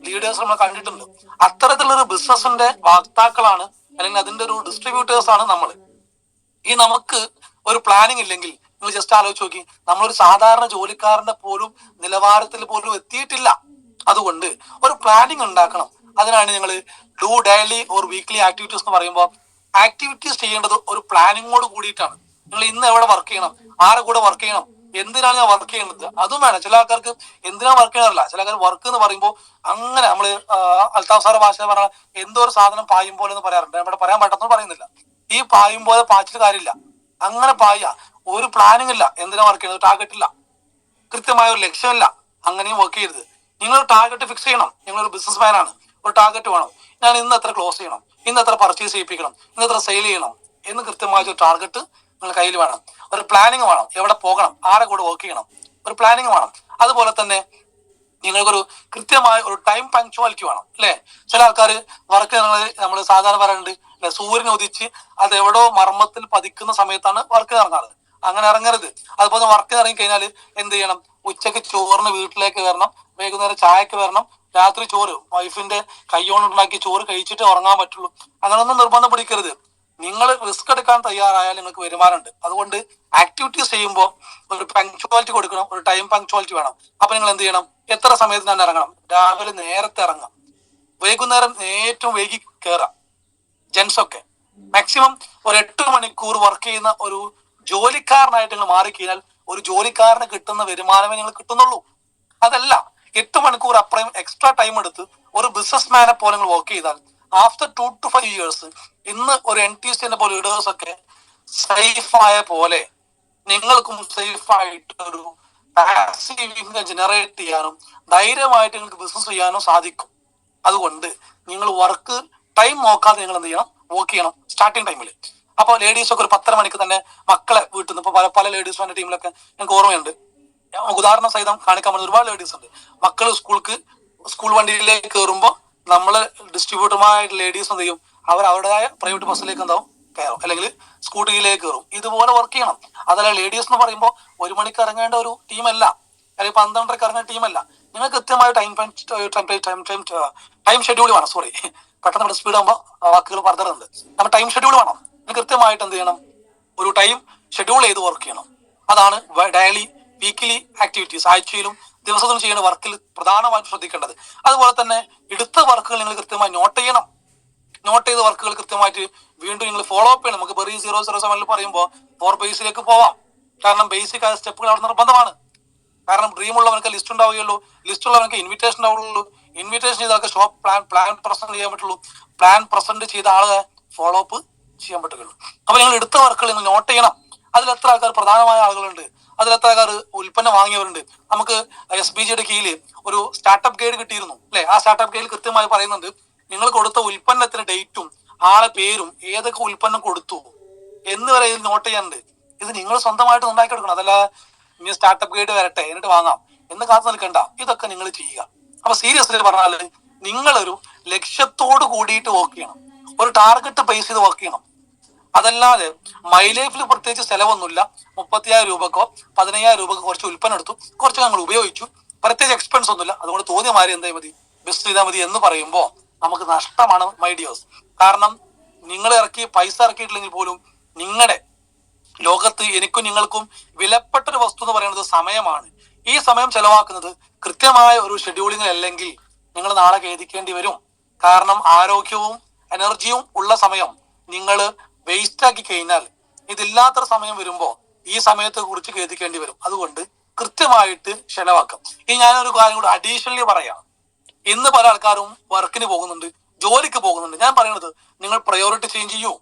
ലീഡേഴ്സ് നമ്മൾ കണ്ടിട്ടുണ്ട്. അത്തരത്തിലുള്ള ഒരു ബിസിനസിന്റെ വാക്താക്കളാണ് അല്ലെങ്കിൽ അതിന്റെ ഒരു ഡിസ്ട്രിബ്യൂട്ടേഴ്സ് ആണ് നമ്മൾ. ഈ നമുക്ക് ഒരു പ്ലാനിങ് ഇല്ലെങ്കിൽ നിങ്ങൾ ജസ്റ്റ് ആലോചിച്ച് നോക്കി, നമ്മളൊരു സാധാരണ ജോലിക്കാരന്റെ പോലും നിലവാരത്തിൽ പോലും എത്തിയിട്ടില്ല. അതുകൊണ്ട് ഒരു പ്ലാനിങ് ഉണ്ടാക്കണം. അതിനാണ് നിങ്ങൾ do daily or weekly activities എന്ന് പറയുമ്പോൾ ആക്ടിവിറ്റീസ് ചെയ്യേണ്ടത് ഒരു പ്ലാനിങ്ങോട് കൂടിയിട്ടാണ്. നിങ്ങൾ ഇന്ന് എവിടെ വർക്ക് ചെയ്യണം, ആരെ കൂടെ വർക്ക് ചെയ്യണം, എന്തിനാണ് ഞാൻ വർക്ക് ചെയ്യുന്നത്, അതും വേണം. ചില ആൾക്കാർക്ക് എന്തിനാ വർക്ക് ചെയ്യാറില്ല. ചില ആൾക്കാർ വർക്ക് എന്ന് പറയുമ്പോൾ അങ്ങനെ നമ്മള് അൽത്താഫ് സാറ് ഭാഷ പറഞ്ഞാൽ എന്തോ ഒരു സാധനം പായും പോലെ എന്ന് പറയാറുണ്ട്. നമ്മുടെ പറയാൻ പറ്റുന്ന പറയുന്നില്ല. ഈ പായും പോലെ പാച്ചിട്ട് കാര്യമില്ല. അങ്ങനെ പായ ഒരു പ്ലാനിങ് ഇല്ല, എന്തിനാ വർക്ക് ചെയ്യുന്നത്, ടാർഗറ്റ് ഇല്ല, കൃത്യമായ ഒരു ലക്ഷ്യമില്ല, അങ്ങനെയും വർക്ക് ചെയ്യരുത്. നിങ്ങൾ ടാർഗറ്റ് ഫിക്സ് ചെയ്യണം. നിങ്ങളൊരു ബിസിനസ് മാൻ ആണ്, ഒരു ടാർഗറ്റ് വേണം. ഞാൻ ഇന്ന് എത്ര ക്ലോസ് ചെയ്യണം, ഇന്ന് എത്ര പർച്ചേസ് ചെയ്യിപ്പിക്കണം, ഇന്ന് എത്ര സെയിൽ ചെയ്യണം എന്ന് കൃത്യമായ ഒരു ടാർഗറ്റ് നിങ്ങൾ കയ്യിൽ വേണം. ഒരു പ്ലാനിങ് വേണം. എവിടെ പോകണം, ആരെ കൂടെ വർക്ക് ചെയ്യണം, ഒരു പ്ലാനിങ് വേണം. അതുപോലെ തന്നെ നിങ്ങൾക്കൊരു കൃത്യമായ ഒരു ടൈം പങ്ക്ച്വാലിറ്റി വേണം അല്ലെ. ചില ആൾക്കാർ വർക്ക് നമ്മൾ സാധാരണ പറയുന്നുണ്ട് അല്ലെ, സൂര്യൻ ഉദിച്ച് അത് എവിടോ മർമ്മത്തിൽ പതിക്കുന്ന സമയത്താണ് വർക്ക് ഇറങ്ങാറ്. അങ്ങനെ ഇറങ്ങരുത്. അതുപോലെ വർക്ക് ഇറങ്ങി കഴിഞ്ഞാൽ എന്ത് ചെയ്യണം? ഉച്ചക്ക് ചോറിന് വീട്ടിലേക്ക് വരണം, വൈകുന്നേരം ചായക്ക് വരണം, രാത്രി ചോറ് വൈഫിന്റെ കൈയോണ്ടുണ്ടാക്കി ചോറ് കഴിച്ചിട്ട് ഉറങ്ങാൻ പറ്റുള്ളൂ. അങ്ങനൊന്നും നിർബന്ധം പിടിക്കരുത്. നിങ്ങൾ റിസ്ക് എടുക്കാൻ തയ്യാറായാൽ നിങ്ങൾക്ക് വരുമാനമുണ്ട്. അതുകൊണ്ട് ആക്ടിവിറ്റീസ് ചെയ്യുമ്പോൾ ഒരു പങ്ക്ച്വാലിറ്റി കൊടുക്കണം, ഒരു ടൈം പങ്ക്ച്വാലിറ്റി വേണം. അപ്പൊ നിങ്ങൾ എന്ത് ചെയ്യണം? എത്ര സമയത്ത് തന്നെ ഇറങ്ങണം? രാവിലെ നേരത്തെ ഇറങ്ങാം, വൈകുന്നേരം ഏറ്റവും വൈകി കയറാം. ജെൻസ് ഒക്കെ മാക്സിമം ഒരു 8 മണിക്കൂർ വർക്ക് ചെയ്യുന്ന ഒരു ജോലിക്കാരനായിട്ട് നിങ്ങൾ മാറിക്കഴിഞ്ഞാൽ ഒരു ജോലിക്കാരന് കിട്ടുന്ന വരുമാനമേ നിങ്ങൾ കിട്ടുന്നുള്ളൂ. അതല്ല 8 മണിക്കൂർ അപ്പുറം എക്സ്ട്രാ ടൈം എടുത്ത് ഒരു ബിസിനസ് മാനെ പോലെ നിങ്ങൾ വർക്ക് ചെയ്താൽ ആഫ്റ്റർ 2 to 5 years ഇന്ന് ഒരു NTC പോലെ ലീഡേഴ്സ് ഒക്കെ സേഫ് ആയ പോലെ നിങ്ങൾക്കും സേഫ് ആയിട്ട് ഒരു പാസീവ് ഇൻകം ജനറേറ്റ് ചെയ്യാനും ധൈര്യമായിട്ട് നിങ്ങൾക്ക് ബിസിനസ് ചെയ്യാനും സാധിക്കും. അതുകൊണ്ട് നിങ്ങൾ വർക്ക് ടൈം നോക്കാതെ നിങ്ങൾ എന്ത് ചെയ്യണം? വർക്ക് ചെയ്യണം സ്റ്റാർട്ടിങ് ടൈമിൽ. അപ്പൊ ലേഡീസ് ഒക്കെ ഒരു 10:30 മണിക്ക് തന്നെ മക്കളെ വീട്ടിൽ നിന്ന്, ഇപ്പൊ പല ലേഡീസും എന്റെ ടീമിലൊക്കെ എനിക്ക് ഓർമ്മയുണ്ട്, ഉദാഹരണ സഹിതം കാണിക്കാൻ പറ്റുന്ന ഒരുപാട് ലേഡീസ് ഉണ്ട്. മക്കള് സ്കൂൾ വണ്ടിയിലേക്ക് കയറുമ്പോൾ നമ്മള് ഡിസ്ട്രിബ്യൂട്ടർമാരായിട്ട് ലേഡീസ് എന്ത് ചെയ്യും? അവർ അവരുടേതായ പ്രൈവറ്റ് ബസ്സിലേക്ക് എന്താവും കയറും, അല്ലെങ്കിൽ സ്കൂട്ടിയിലേക്ക് കയറും. ഇതുപോലെ വർക്ക് ചെയ്യണം. അതല്ല ലേഡീസ് എന്ന് പറയുമ്പോൾ 1 മണിക്ക് ഇറങ്ങേണ്ട ഒരു ടീമല്ല, അല്ലെങ്കിൽ 12:30 ഇറങ്ങേണ്ട ടീമല്ല. നിങ്ങൾ കൃത്യമായ ടൈം ഷെഡ്യൂൾ വേണം. സോറി, പെട്ടെന്ന് നമ്മുടെ സ്പീഡ് ആകുമ്പോൾ വാക്കുകൾ പറഞ്ഞിട്ടുണ്ട്. നമ്മൾ ടൈം ഷെഡ്യൂൾ വേണം. നിങ്ങൾ കൃത്യമായിട്ട് എന്ത് ചെയ്യണം? ഒരു ടൈം ഷെഡ്യൂൾ ചെയ്ത് വർക്ക് ചെയ്യണം. അതാണ് ഡെയിലി വീക്കിലി ആക്ടിവിറ്റീസ്, ആഴ്ചയിലും ദിവസത്തിലും ചെയ്യുന്ന വർക്കിൽ പ്രധാനമായിട്ടും ശ്രദ്ധിക്കേണ്ടത്. അതുപോലെ തന്നെ എടുത്ത വർക്കുകൾ നിങ്ങൾ കൃത്യമായി നോട്ട് ചെയ്യണം. നോട്ട് ചെയ്ത വർക്കുകൾ കൃത്യമായിട്ട് വീണ്ടും നിങ്ങൾ ഫോളോ അപ്പ് ചെയ്യണം. നമുക്ക് ബെറി 007 പറയുമ്പോൾ 4 ബേസിലേക്ക് പോവാം. കാരണം ബേസിക് ആയ സ്റ്റെപ്പുകൾ അവിടെ നിർബന്ധമാണ്. കാരണം ഡ്രീം ഉള്ളവർക്ക് ലിസ്റ്റ് ഉണ്ടാവുകയുള്ളൂ, ലിസ്റ്റ് ഉള്ളവർക്ക് ഇൻവിറ്റേഷൻ ഉണ്ടാവുള്ളൂ, ഇൻവിറ്റേഷൻ ചെയ്ത ആൾക്ക് ഷോപ്പ് പ്ലാൻ പ്രസന്റ് ചെയ്യാൻ പറ്റുള്ളൂ, പ്ലാൻ പ്രസന്റ് ചെയ്ത ആളെ ഫോളോ അപ്പ് ചെയ്യാൻ പറ്റുകയുള്ളൂ. അപ്പൊ നിങ്ങൾ എടുത്ത വർക്കുകൾ നിങ്ങൾ നോട്ട് ചെയ്യണം. അതിൽ എത്ര ആൾക്കാർ പ്രധാനമായ ആളുകളുണ്ട്, അതിൽ എത്ര ആൾക്കാർ ഉൽപ്പന്നം വാങ്ങിയവരുണ്ട്. നമുക്ക് SBGയുടെ കീഴിൽ ഒരു സ്റ്റാർട്ടപ്പ് ഗൈഡ് കിട്ടിയിരുന്നു അല്ലെ? ആ സ്റ്റാർട്ടപ്പ് ഗൈഡിൽ കൃത്യമായി പറയുന്നുണ്ട് നിങ്ങൾ കൊടുത്ത ഉൽപ്പന്നത്തിന്റെ ഡേറ്റും ആളെ പേരും ഏതൊക്കെ ഉൽപ്പന്നം കൊടുത്തു എന്ന് വരെ ഇതിൽ നോട്ട് ചെയ്യാനുണ്ട്. ഇത് നിങ്ങൾ സ്വന്തമായിട്ട് ഉണ്ടാക്കിയെടുക്കണം. അതല്ല ഇനി സ്റ്റാർട്ടപ്പ് ഗൈഡ് വരട്ടെ എന്നിട്ട് വാങ്ങാം എന്ന് കാത്തു നിൽക്കണ്ട. ഇതൊക്കെ നിങ്ങൾ ചെയ്യുക. അപ്പൊ സീരിയസ്ലി പറഞ്ഞാല് നിങ്ങളൊരു ലക്ഷ്യത്തോട് കൂടിയിട്ട് വർക്ക് ചെയ്യണം, ഒരു ടാർഗറ്റ് ബേസ് ചെയ്ത് വർക്ക് ചെയ്യണം. അതല്ലാതെ മൈ ലൈഫിൽ പ്രത്യേകിച്ച് ചെലവൊന്നുമില്ല, 35,000 രൂപക്കോ 15,000 രൂപക്കോ കുറച്ച് ഉൽപ്പന്നം എടുത്തു, കുറച്ച് ഞങ്ങൾ ഉപയോഗിച്ചു, പ്രത്യേകിച്ച് എക്സ്പെൻസ് ഒന്നുമില്ല, അതുകൊണ്ട് തോന്നിയ മാതിരി എന്താ മതി ബിസിനസ് ചെയ്താൽ മതി എന്ന് പറയുമ്പോൾ നമുക്ക് നഷ്ടമാണ് മൈ ഡിയേഴ്സ്. കാരണം നിങ്ങൾ പൈസ ഇറക്കിയിട്ടില്ലെങ്കിൽ പോലും നിങ്ങളുടെ ലോകത്ത് എനിക്കും നിങ്ങൾക്കും വിലപ്പെട്ട ഒരു വസ്തു എന്ന് പറയുന്നത് സമയമാണ്. ഈ സമയം ചെലവാക്കുന്നത് കൃത്യമായ ഒരു ഷെഡ്യൂളിംഗ് അല്ലെങ്കിൽ നിങ്ങൾ നാളെ ഖേദിക്കേണ്ടി വരും. കാരണം ആരോഗ്യവും എനർജിയും ഉള്ള സമയം നിങ്ങൾ വേസ്റ്റ് ആക്കി കഴിഞ്ഞാൽ ഇതില്ലാത്തൊരു സമയം വരുമ്പോൾ ഈ സമയത്തെ കുറിച്ച് ഖേദിക്കേണ്ടി വരും. അതുകൊണ്ട് കൃത്യമായിട്ട് ചെലവാക്കാം. ഇനി ഞാനൊരു കാര്യം കൂടി അഡീഷണലി പറയാം. ഇന്ന് പല ആൾക്കാരും വർക്കിന് പോകുന്നുണ്ട്, ജോലിക്ക് പോകുന്നുണ്ട്. ഞാൻ പറയുന്നത് നിങ്ങൾ പ്രയോറിറ്റി ചേഞ്ച് ചെയ്യൂ.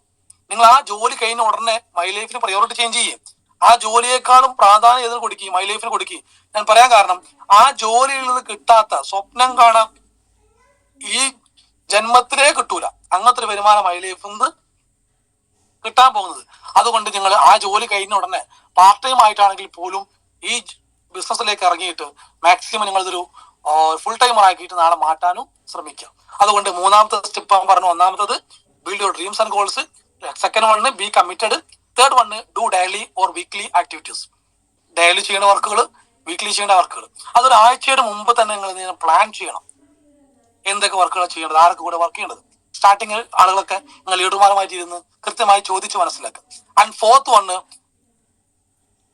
നിങ്ങൾ ആ ജോലി കഴിഞ്ഞ ഉടനെ മൈ ലൈഫിന് പ്രയോറിറ്റി ചേഞ്ച് ചെയ്യും. ആ ജോലിയേക്കാളും പ്രാധാന്യം ഏതിന് കൊടുക്കുക? മൈ ലൈഫിന് കൊടുക്കുക. ഞാൻ പറയാൻ കാരണം ആ ജോലിയിൽ നിന്ന് കിട്ടാത്ത സ്വപ്നം കാണാൻ ഈ ജന്മത്തിലേ കിട്ടൂല. അങ്ങനത്തെ ഒരു വരുമാനം മൈ ലൈഫിൽ നിന്ന് കിട്ടാൻ പോകുന്നത്. അതുകൊണ്ട് നിങ്ങൾ ആ ജോലി കഴിഞ്ഞ ഉടനെ പാർട്ട് ടൈം ആയിട്ടാണെങ്കിൽ പോലും ഈ ബിസിനസ്സിലേക്ക് ഇറങ്ങിയിട്ട് മാക്സിമം നിങ്ങളിതൊരു ഫുൾ ടൈമർ ആക്കിയിട്ട് നാളെ മാറ്റാനും ശ്രമിക്കാം. അതുകൊണ്ട് മൂന്നാമത്തെ സ്റ്റെപ്പ് ഞാൻ പറഞ്ഞു. ഒന്നാമത്തത് build your dreams and goals. Second one B committed. Third one do daily or weekly activities. Daily ചെയ്യേണ്ട വർക്കുകൾ, വീക്ക്ലി ചെയ്യേണ്ട വർക്കുകൾ. അതൊരു ആഴ്ചയുടെ മുമ്പ് തന്നെ നിങ്ങൾ പ്ലാൻ ചെയ്യണം. എന്തൊക്കെ വർക്കുകൾ ചെയ്യേണ്ടത്, ആരൊക്കെ കൂടെ വർക്ക് ചെയ്യേണ്ടത്. സ്റ്റാർട്ടിങ്ങിൽ ആളുകളൊക്കെ നിങ്ങൾ ലീഡർമാരുമായിട്ട് ഇരുന്ന് കൃത്യമായി ചോദിച്ച് മനസ്സിലാക്കുക. And fourth one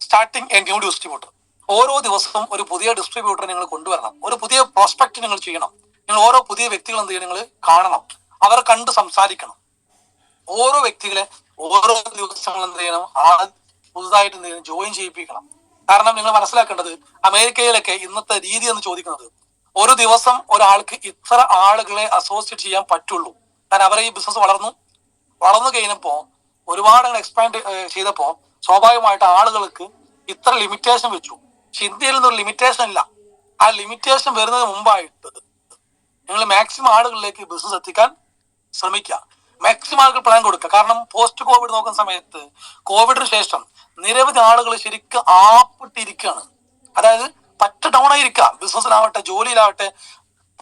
starting A new distributor. ഓരോ ദിവസവും ഒരു പുതിയ ഡിസ്ട്രിബ്യൂട്ടറെ നിങ്ങൾ കൊണ്ടുവരണം. ഒരു പുതിയ പ്രോസ്പെക്ട് നിങ്ങൾ ചെയ്യണം. നിങ്ങൾ ഓരോ പുതിയ വ്യക്തികൾ എന്ത് ചെയ്യണം? നിങ്ങൾ കാണണം, അവരെ കണ്ട് സംസാരിക്കണം. ഓരോ വ്യക്തികളെ ഓരോ ദിവസങ്ങൾ എന്ത് ചെയ്യണം? പുതുതായിട്ട് എന്ത് ചെയ്യണം? ജോയിൻ ചെയ്യിപ്പിക്കണം. കാരണം നിങ്ങൾ മനസ്സിലാക്കേണ്ടത് അമേരിക്കയിലൊക്കെ ഇന്നത്തെ രീതി എന്ന് ചോദിക്കുന്നത് ഒരു ദിവസം ഒരാൾക്ക് ഇത്ര ആളുകളെ അസോസിയേറ്റ് ചെയ്യാൻ പറ്റുള്ളൂ. കാരണം അവരെ ഈ ബിസിനസ് വളർന്നു കഴിഞ്ഞപ്പോ ഒരുപാട് എക്സ്പാൻഡ് ചെയ്തപ്പോ സ്വാഭാവികമായിട്ട് ആളുകൾക്ക് ഇത്ര ലിമിറ്റേഷൻ വെച്ചു. പക്ഷെ ഇന്ത്യയിൽ നിന്നൊരു ലിമിറ്റേഷൻ ഇല്ല. ആ ലിമിറ്റേഷൻ വരുന്നതിന് മുമ്പായിട്ട് നിങ്ങൾ മാക്സിമം ആളുകളിലേക്ക് ബിസിനസ് എത്തിക്കാൻ ശ്രമിക്കുക. മാക്സിമം ആളുകൾ പ്ലാൻ കൊടുക്കുക. കാരണം പോസ്റ്റ് കോവിഡ് നോക്കുന്ന സമയത്ത് കോവിഡിന് ശേഷം നിരവധി ആളുകൾ ശരിക്കും ആപ്പിട്ടിരിക്കുകയാണ്. അതായത് പറ്റ ഡൗൺ ആയിരിക്കുക. ബിസിനസ്സിലാവട്ടെ ജോലിയിലാവട്ടെ.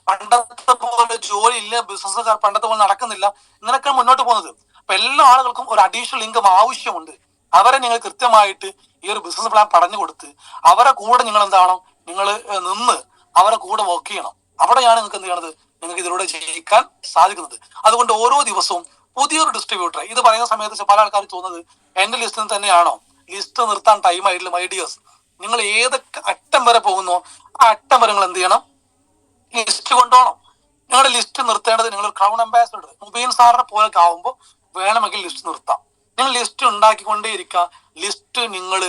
പണ്ടത്തെ പോലെ ജോലി ഇല്ല, ബിസിനസ്സുകാർ പണ്ടത്തെ പോലെ നടക്കുന്നില്ല. ഇങ്ങനെയൊക്കെയാണ് മുന്നോട്ട് പോകുന്നത്. അപ്പൊ എല്ലാ ആളുകൾക്കും ഒരു അഡീഷണൽ ഇൻകം ആവശ്യമുണ്ട്. അവരെ നിങ്ങൾ കൃത്യമായിട്ട് ഈ ഒരു ബിസിനസ് പ്ലാൻ പറഞ്ഞു കൊടുത്ത് അവരെ കൂടെ നിങ്ങൾ എന്താണ് നിങ്ങൾ നിന്ന് അവരെ കൂടെ വർക്ക് ചെയ്യണം. അവിടെയാണ് നിങ്ങൾക്ക് എന്ത് ചെയ്യണത്, നിങ്ങൾക്ക് ഇതിലൂടെ ജയിക്കാൻ സാധിക്കുന്നത്. അതുകൊണ്ട് ഓരോ ദിവസവും പുതിയൊരു ഡിസ്ട്രിബ്യൂട്ടർ, ഇത് പറയുന്ന സമയത്ത് പല ആൾക്കാർ തോന്നുന്നത് എന്റെ ലിസ്റ്റിൽ തന്നെയാണോ, ലിസ്റ്റ് നിർത്താൻ ടൈം ആയിട്ടില്ല. മൈ ഡിയേഴ്സ്, നിങ്ങൾ ഏതൊക്കെ അറ്റം വരെ പോകുന്നോ ആ അറ്റം വരെ നിങ്ങൾ എന്ത് ചെയ്യണം, ലിസ്റ്റ് കൊണ്ടുപോകണം. നിങ്ങളുടെ ലിസ്റ്റ് നിർത്തേണ്ടത് നിങ്ങൾ ക്രൗൺ അംബാസഡർ മുബീൻ സാറിനെ പോലെ ആവുമ്പോൾ വേണമെങ്കിൽ ലിസ്റ്റ് നിർത്താം. നിങ്ങൾ ലിസ്റ്റ് ഉണ്ടാക്കിക്കൊണ്ടേയിരിക്കുക, ലിസ്റ്റ് നിങ്ങൾ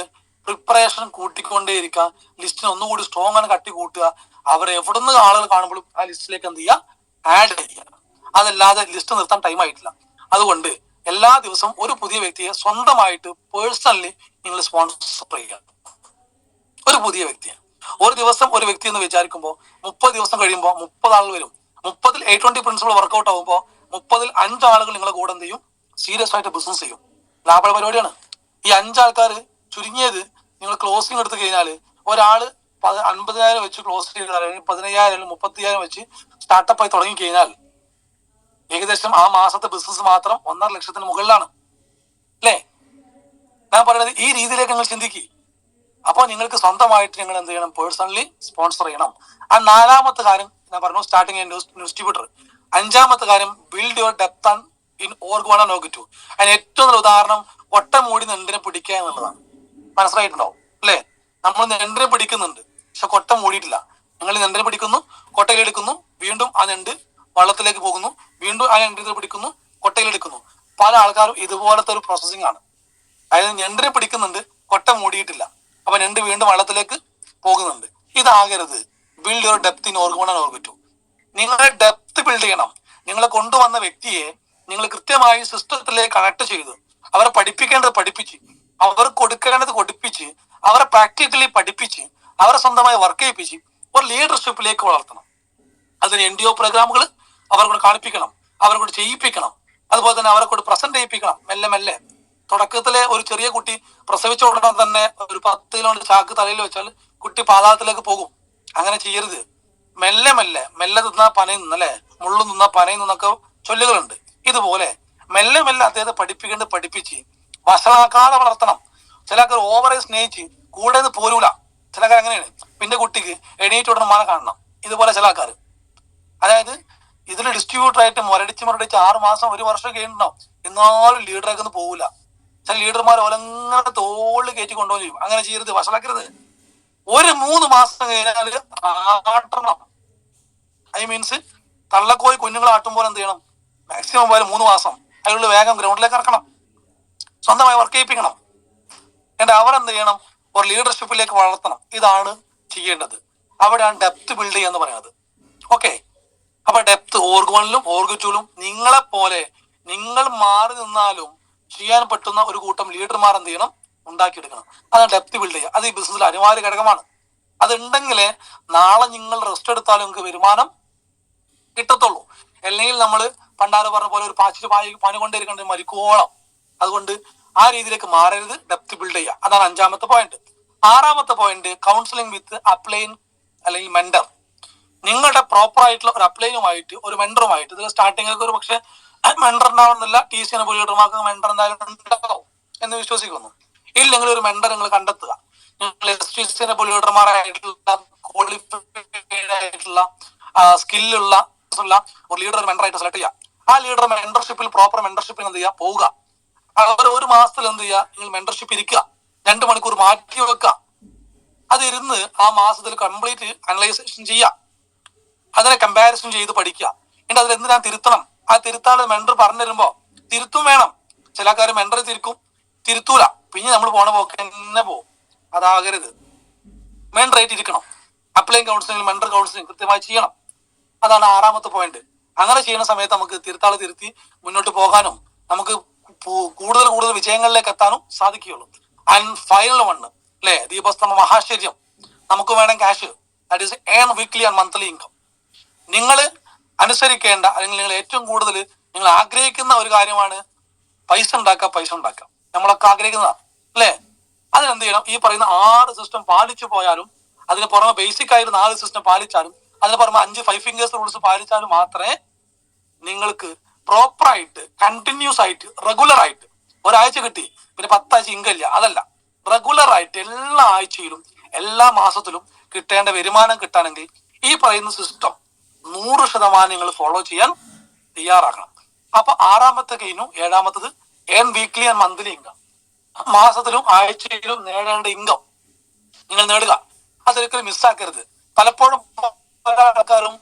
പ്രിപ്പറേഷൻ കൂട്ടിക്കൊണ്ടേയിരിക്കുക, ലിസ്റ്റിന് ഒന്നുകൂടി സ്ട്രോങ് ആണ് കട്ടി കൂട്ടുക. അവർ എവിടുന്ന് ആളുകൾ കാണുമ്പോഴും ആ ലിസ്റ്റിലേക്ക് എന്ത് ചെയ്യുക, ആഡ് ചെയ്യുക. അതല്ലാതെ ലിസ്റ്റ് നിർത്താൻ ടൈം ആയിട്ടില്ല. അതുകൊണ്ട് എല്ലാ ദിവസവും ഒരു പുതിയ വ്യക്തിയെ സ്വന്തമായിട്ട് പേഴ്സണലി നിങ്ങൾ സ്പോൺസർ ചെയ്യുക. ഒരു പുതിയ വ്യക്തിയെ ഒരു ദിവസം ഒരു വ്യക്തി എന്ന് വിചാരിക്കുമ്പോൾ 30 ദിവസം കഴിയുമ്പോൾ 30 ആളുകൾ വരും. 30ൽ 820 പ്രിൻസിപ്പിൾ വർക്കൗട്ട് ആകുമ്പോൾ 30ൽ 5 ആളുകൾ നിങ്ങളെ കൂടെ എന്ത് ചെയ്യും, സീരിയസ് ആയിട്ട് ബിസിനസ് ചെയ്യും. ലാഭ പരിപാടിയാണ്. ഈ 5 ആൾക്കാർ ചുരുങ്ങിയത് നിങ്ങൾ ക്ലോസിംഗ് എടുത്തു കഴിഞ്ഞാൽ ഒരാള് 50,000 വെച്ച് ക്ലോസ് ചെയ്താൽ 15,000 30,000 വെച്ച് സ്റ്റാർട്ടപ്പായി തുടങ്ങി കഴിഞ്ഞാൽ ഏകദേശം ആ മാസത്തെ ബിസിനസ് മാത്രം 1.5 ലക്ഷത്തിന് മുകളിലാണ്. അല്ലേ? ഞാൻ പറയുന്നത് ഈ രീതിയിലേക്ക് നിങ്ങൾ ചിന്തിക്കുക. അപ്പോൾ നിങ്ങൾക്ക് സ്വന്തമായിട്ട് നിങ്ങൾ എന്ത് ചെയ്യണം, പേഴ്സണലി സ്പോൺസർ ചെയ്യണം. ആ 4ാമത്തെ കാര്യം ഞാൻ പറഞ്ഞു, സ്റ്റാർട്ടിങ് ഡിസ്ട്രിബ്യൂട്ടർ. 5ാമത്തെ കാര്യം build your depth and in org and org too. അതിന് ഏറ്റവും നല്ല ഉദാഹരണം കൊട്ട മൂടി നെണ്ടിനെ പിടിക്കുക എന്നുള്ളതാണ്. മനസ്സിലായിട്ടുണ്ടാവും അല്ലേ? നമ്മൾ നെണ്ടിനെ പിടിക്കുന്നുണ്ട്, പക്ഷെ കൊട്ട മൂടിയിട്ടില്ല. നിങ്ങൾ നെണ്ടിനെ പിടിക്കുന്നു, കൊട്ടയിലെടുക്കുന്നു, വീണ്ടും ആ നെണ്ട് വള്ളത്തിലേക്ക് പോകുന്നു, വീണ്ടും ആ നെണ്ടിനെ പിടിക്കുന്നു, കൊട്ടയിലെടുക്കുന്നു. പല ആൾക്കാരും ഇതുപോലത്തെ ഒരു പ്രോസസ്സിംഗ് ആണ്. അതായത് ഞണ്ടിനെ പിടിക്കുന്നുണ്ട്, കൊട്ട മൂടിയിട്ടില്ല, അപ്പൊ ഞണ്ട് വീണ്ടും വള്ളത്തിലേക്ക് പോകുന്നുണ്ട്. ഇതാകരുത്. Build your depth in org and org too. നിങ്ങളുടെ ഡെപ്ത് ബിൽഡ് ചെയ്യണം. നിങ്ങളെ കൊണ്ടുവന്ന വ്യക്തിയെ നിങ്ങൾ കൃത്യമായി സിസ്റ്റത്തിലേക്ക് കണക്ട് ചെയ്ത് അവരെ പഠിപ്പിക്കേണ്ടത് പഠിപ്പിച്ച്, അവർ കൊടുക്കേണ്ടത് കൊടുപ്പിച്ച്, അവരെ പ്രാക്ടിക്കലി പഠിപ്പിച്ച്, അവരെ സ്വന്തമായി വർക്ക് ചെയ്യിപ്പിച്ച് ഒരു ലീഡർഷിപ്പിലേക്ക് വളർത്തണം. അതിന് NDO പ്രോഗ്രാമുകൾ അവരെ കാണിപ്പിക്കണം, അവരെ ചെയ്യിപ്പിക്കണം. അതുപോലെ തന്നെ അവരെ പ്രസന്റ് ചെയ്യിപ്പിക്കണം. മെല്ലെ മെല്ലെ തുടക്കത്തിലെ ഒരു ചെറിയ കുട്ടി പ്രസവിച്ച ഉടനെ തന്നെ ഒരു 10 കിലോ ചാക്ക് തലയിൽ വെച്ചാൽ കുട്ടി പാതാളത്തിലേക്ക് പോകും. അങ്ങനെ ചെയ്യരുത്. മെല്ലെ മെല്ലെ മെല്ലെ തിന്നാ പനയിൽ നിന്നല്ലേ, മുള്ളു നിന്നാ പനയിൽ നിന്നൊക്കെ ചൊല്ലുകളുണ്ട്. ഇതുപോലെ മെല്ലെ മെല്ലെ അദ്ദേഹത്തെ പഠിപ്പിക്കേണ്ടത് പഠിപ്പിച്ച് വഷളാക്കാതെ വളർത്തണം. ചില ആൾക്കാർ ഓവറെ സ്നേഹിച്ച് കൂടെ നിന്ന് പോരൂല. ചില ആൾക്കാർ അങ്ങനെയാണ്. പിന്നെ കുട്ടിക്ക് എണീറ്റ് ഉടനെ മാന കാണണം. ഇതുപോലെ ചില ആൾക്കാർ, അതായത് ഇതിൽ ഡിസ്ട്രിബ്യൂട്ടർ ആയിട്ട് മുരടിച്ച് 6 മാസം 1 വർഷം കഴിഞ്ഞിട്ടുണ്ടാവും, എന്നാലും ലീഡറായിട്ട് ഒന്നും പോകില്ല. ചില ലീഡർമാർ ഒലങ്ങനെ തോളിൽ കയറ്റി കൊണ്ടുപോയി ചെയ്യും. അങ്ങനെ ചെയ്യരുത്, വഷളാക്കരുത്. ഒരു 3 മാസം കഴിഞ്ഞാൽ ആട്ടണം. ഐ മീൻസ് തള്ളക്കോയി കുഞ്ഞുങ്ങളെ ആട്ടും പോലെ എന്ത് ചെയ്യണം, മാക്സിമം പോലെ 3 മാസം അതിനുള്ള വേഗം ഗ്രൗണ്ടിലേക്ക് ഇറക്കണം, സ്വന്തമായി വർക്ക് ചെയ്യിപ്പിക്കണം. എന്നിട്ട് അവരെന്ത് ചെയ്യണം, ഒരു ലീഡർഷിപ്പിലേക്ക് വളർത്തണം. ഇതാണ് ചെയ്യേണ്ടത്. അവിടെയാണ് ഡെപ്ത് ബിൽഡ് ചെയ്യുക എന്ന് പറയുന്നത്. ഓക്കെ, അപ്പൊ ഡെപ്ത് ഓർഗ് 1ലും ഓർഗ് 2ലും നിങ്ങളെ പോലെ നിങ്ങൾ മാറി നിന്നാലും ചെയ്യാൻ പറ്റുന്ന ഒരു കൂട്ടം ലീഡർമാർ എന്ത് ചെയ്യണം, ഉണ്ടാക്കിയെടുക്കണം. അതാണ് ഡെപ്ത് ബിൽഡ് ചെയ്യുക. അത് ഈ ബിസിനസ്സിൽ അനിവാര്യ ഘടകമാണ്. അതുണ്ടെങ്കിലേ നാളെ നിങ്ങൾ റെസ്റ്റ് എടുത്താലും നിങ്ങൾക്ക് വരുമാനം കിട്ടത്തുള്ളൂ. അല്ലെങ്കിൽ നമ്മൾ പണ്ടാറ് പറഞ്ഞ പോലെ ഒരു പാച്ചിൽ പനി കൊണ്ടിരിക്കേണ്ട മരിക്കോളം. അതുകൊണ്ട് ആ രീതിയിലേക്ക് മാറരുത്, ഡെപ്ത് ബിൽഡ് ചെയ്യുക. അതാണ് 5ാമത്തെ പോയിന്റ്. 6ാമത്തെ പോയിന്റ് കൗൺസിലിംഗ് വിത്ത് അപ്ലൈൻ അല്ലെങ്കിൽ മെന്റർ. നിങ്ങളുടെ പ്രോപ്പർ ആയിട്ടുള്ള ഒരു അപ്ലൈനുമായിട്ട് ഒരു മെന്ററുമായിട്ട്, ഇത് സ്റ്റാർട്ടിങ്ങിലേക്ക് ഒരു പക്ഷെ മെന്റർ ഉണ്ടാവുന്നില്ല, TC ലീഡർമാർക്ക് മെന്റർ എന്തായാലും ഉണ്ടാവും എന്ന് വിശ്വസിക്കുന്നു. ഇല്ലെങ്കിൽ ഒരു മെന്റർ നിങ്ങൾ കണ്ടെത്തുക. നിങ്ങൾ STC ലീഡർമാരായിട്ടുള്ള ക്വാളിഫൈഡ് ആയിട്ടുള്ള സ്കില്ലുള്ള ഒരു ലീഡർ മെന്ററായിട്ട് സെലക്ട് ചെയ്യുക. ആ ലീഡർ മെന്റർഷിപ്പിൽ പ്രോപ്പർ മെന്റർഷിപ്പിൽ എന്ത് ചെയ്യുക, പോവുക. അവർ 1 മാസത്തിൽ എന്ത് ചെയ്യുക, നിങ്ങൾ മെന്റർഷിപ്പ് ഇരിക്കുക, 2 മണിക്കൂർ മാറ്റി വെക്കുക. അതിരുന്ന് ആ മാസത്തിൽ കംപ്ലീറ്റ് അനലൈസേഷൻ ചെയ്യുക, അതിനെ കമ്പാരിസൺ ചെയ്ത് പഠിക്കുക. എന്നിട്ട് അതിൽ എന്തിനാ തിരുത്തണം, ആ തിരുത്താതെ മെന്റർ പറഞ്ഞു തരുമ്പോ തിരുത്തും വേണം. ചില കാര്യം മെന്റർ തിരുത്തൂല, പിന്നെ നമ്മൾ പോണ പോക്ക് തന്നെ പോകും. അതാകരുത്. മെന്ററായിട്ട് ഇരിക്കണം. അപ്ലൈൻ കൗൺസിലിംഗ് മെന്റർ കൗൺസിലിംഗ് കൃത്യമായി ചെയ്യണം. അതാണ് 6ാമത്തെ പോയിന്റ്. അങ്ങനെ ചെയ്യുന്ന സമയത്ത് നമുക്ക് തിരുത്തി മുന്നോട്ട് പോകാനും നമുക്ക് കൂടുതൽ വിജയങ്ങളിലേക്ക് എത്താനും സാധിക്കുകയുള്ളൂ. ആൻഡ് ഫൈനൽ 1 അല്ലെ, ദീപസ്തംഭ മഹാശ്ചര്യം. നമുക്ക് വേണം cash, that is earn weekly and monthly income. നിങ്ങൾ അനുസരിക്കേണ്ട അല്ലെങ്കിൽ നിങ്ങൾ ഏറ്റവും കൂടുതൽ നിങ്ങൾ ആഗ്രഹിക്കുന്ന ഒരു കാര്യമാണ് പൈസ ഉണ്ടാക്കുക. നമ്മളൊക്കെ ആഗ്രഹിക്കുന്നതാണ് അല്ലേ? അതിനെന്ത് ചെയ്യണം, ഈ പറയുന്ന 6 സിസ്റ്റം പാലിച്ചു പോയാലും, അതിന് പുറമെ ബേസിക് ആയിട്ട് 4 സിസ്റ്റം പാലിച്ചാലും, അതിന് പുറമെ 5 5 ഫിംഗേഴ്സ് റൂൾസ് പാലിച്ചാലും മാത്രമേ നിങ്ങൾക്ക് പ്രോപ്പറായിട്ട് കണ്ടിന്യൂസ് ആയിട്ട് റെഗുലർ ആയിട്ട് ഒരാഴ്ച കിട്ടി പിന്നെ 10 ആഴ്ച ഇൻകം ഇല്ല. അതല്ല, റെഗുലർ ആയിട്ട് എല്ലാ ആഴ്ചയിലും എല്ലാ മാസത്തിലും കിട്ടേണ്ട വരുമാനം കിട്ടാണെങ്കിൽ ഈ പറയുന്ന സിസ്റ്റം 100% നിങ്ങൾ ഫോളോ ചെയ്യാൻ തയ്യാറാക്കണം. അപ്പൊ 6ാമത്തെ കഴിഞ്ഞു. 7ാമത്തത് earn weekly and monthly income. മാസത്തിലും ആഴ്ചയിലും നേടേണ്ട ഇൻകം നിങ്ങൾ നേടുക. അതൊരിക്കലും മിസ്സാക്കരുത്. പലപ്പോഴും പല ആൾക്കാരും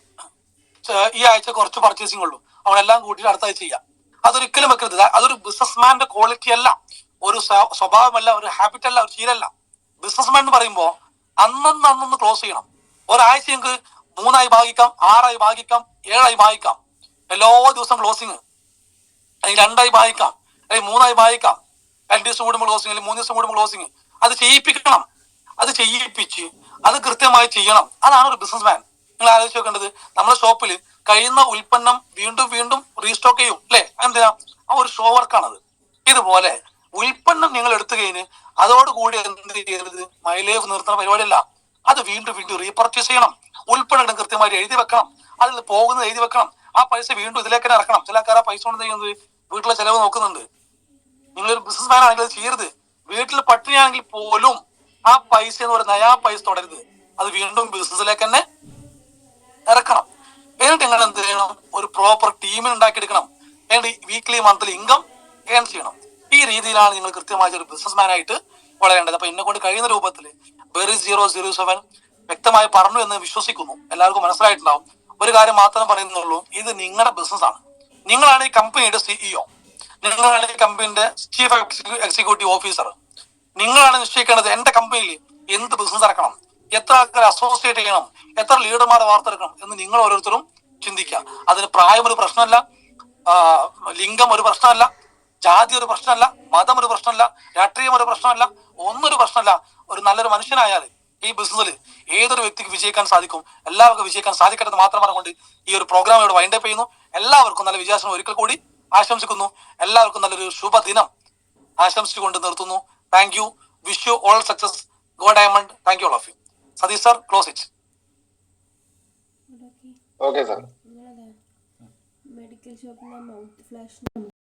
ഈ ആഴ്ച കുറച്ച് പർച്ചേസിംഗ് ഉള്ളൂ, അവനെല്ലാം കൂട്ടിയിട്ട് അടുത്ത ആഴ്ച ചെയ്യാം. അതൊരിക്കലും വെക്കരുത്. അതൊരു ബിസിനസ്മാന്റെ ക്വാളിറ്റി അല്ല, ഒരു സ്വഭാവമല്ല, ഒരു ഹാബിറ്റ് അല്ല, ഒരു ശീലമല്ല. ബിസിനസ്മാൻ എന്ന് പറയുമ്പോൾ അന്നന്ന് ക്ലോസ് ചെയ്യണം. ഒരാഴ്ച നിങ്ങൾക്ക് 3ആയി ഭാഗിക്കാം, 6ആയി ഭാഗിക്കാം, 7ആയി ഭാഗിക്കാം. എല്ലാ ദിവസം ക്ലോസിങ്, അല്ലെങ്കിൽ 2ആയി ഭാഗിക്കാം, അല്ലെങ്കിൽ 3ആയി ഭാഗിക്കാം. 2 ദിവസം കൂടുമ്പോൾ ക്ലോസിങ്, അല്ലെങ്കിൽ 3 ദിവസം കൂടുമ്പോൾ ക്ലോസിങ്. അത് ചെയ്യിപ്പിക്കണം. അത് ചെയ്യിപ്പിച്ച് അത് കൃത്യമായി ചെയ്യണം. അതാണ് ഒരു ബിസിനസ്മാൻ. നിങ്ങൾ ആലോചിച്ച് നോക്കേണ്ടത്, നമ്മുടെ ഷോപ്പിൽ കഴിയുന്ന ഉൽപ്പന്നം വീണ്ടും വീണ്ടും റീസ്റ്റോക്ക് ചെയ്യും അല്ലെ? എന്തിനാ? ആ ഒരു ഷോ വർക്കാണത്. ഇതുപോലെ ഉൽപ്പന്നം നിങ്ങൾ എടുത്തു കഴിഞ്ഞ് അതോടുകൂടി എന്ത് ചെയ്യരുത്? മൈലേജ് നിർത്തുന്ന പരിപാടിയല്ല. അത് വീണ്ടും വീണ്ടും റീപർച്ചേസ് ചെയ്യണം. ഉൽപ്പന്നം കൃത്യമായിട്ട് എഴുതി വെക്കണം. അതിൽ പോകുന്നത് എഴുതി വെക്കണം. ആ പൈസ വീണ്ടും ഇതിലേക്ക് തന്നെ ഇറക്കണം. ചില ആൾക്കാർ ആ പൈസ കൊണ്ട് ചെയ്യുന്നത് വീട്ടിലെ ചെലവ് നോക്കുന്നുണ്ട്. നിങ്ങളൊരു ബിസിനസ്മാൻ ആണെങ്കിൽ അത് ചെയ്യരുത്. വീട്ടിൽ പട്ടിണിയാണെങ്കിൽ പോലും ആ പൈസ എന്ന് പറയുന്ന ആ പൈസ തുടരുത്. അത് വീണ്ടും ബിസിനസ്സിലേക്ക് തന്നെ ഇറക്കണം. എന്നിട്ട് നിങ്ങൾ എന്ത് ചെയ്യണം? ഒരു പ്രോപ്പർ ടീമിന് ഉണ്ടാക്കിയെടുക്കണം. എന്നിട്ട് വീക്ക്ലി മന്ത്ലി ഇൻകം ഏൺ ചെയ്യണം. ഈ രീതിയിലാണ് നിങ്ങൾ കൃത്യമായ ഒരു ബിസിനസ്മാൻ ആയിട്ട് വളരേണ്ടത്. അപ്പൊ എന്നെ കൊണ്ട് കഴിയുന്ന രൂപത്തിൽ Berry007 വ്യക്തമായി പറഞ്ഞു എന്ന് വിശ്വസിക്കുന്നു. എല്ലാവർക്കും മനസ്സിലായിട്ടുണ്ടാവും. ഒരു കാര്യം മാത്രമേ പറയുന്നുള്ളൂ, ഇത് നിങ്ങളുടെ ബിസിനസ്സാണ്. നിങ്ങളാണ് ഈ കമ്പനിയുടെ CEO, നിങ്ങളാണ് ഈ കമ്പനിയുടെ ചീഫ് എക്സിക്യൂട്ടീവ് ഓഫീസർ. നിങ്ങളാണ് നിശ്ചയിക്കേണ്ടത് എന്റെ കമ്പനിയിൽ എന്ത് ബിസിനസ് ഇറക്കണം, എത്ര ആൾക്കാരെ അസോസിയേറ്റ് ചെയ്യണം, എത്ര ലീഡർമാരെ വാർത്തെടുക്കണം എന്ന് നിങ്ങൾ ഓരോരുത്തരും ചിന്തിക്കുക. അതിന് പ്രായം ഒരു പ്രശ്നമല്ല, ലിംഗം ഒരു പ്രശ്നമല്ല, ജാതി ഒരു പ്രശ്നമല്ല, മതം ഒരു പ്രശ്നമല്ല, രാഷ്ട്രീയം ഒരു പ്രശ്നമല്ല, ഒന്നൊരു പ്രശ്നമല്ല. ഒരു നല്ലൊരു മനുഷ്യനായാൽ ഈ ബിസിനസ്സിൽ ഏതൊരു വ്യക്തിക്ക് വിജയിക്കാൻ സാധിക്കും. എല്ലാവർക്കും വിജയിക്കാൻ സാധിക്കട്ടെ മാത്രം പറഞ്ഞുകൊണ്ട് ഈ ഒരു പ്രോഗ്രാം ഇവിടെ വൈൻഡപ്പ് ചെയ്യുന്നു. എല്ലാവർക്കും നല്ല വിജയാശം ഒരിക്കൽ കൂടി ആശംസിക്കുന്നു. എല്ലാവർക്കും നല്ലൊരു ശുഭദിനം ആശംസിച്ചുകൊണ്ട് നിർത്തുന്നു. Thank you. Wish you all success. Go diamond. Thank you all of you. Satish sir, close it. Okay sir. Medical ഷോപ്പിന്റെ മൗത്ത് ഫ്ലാഷ്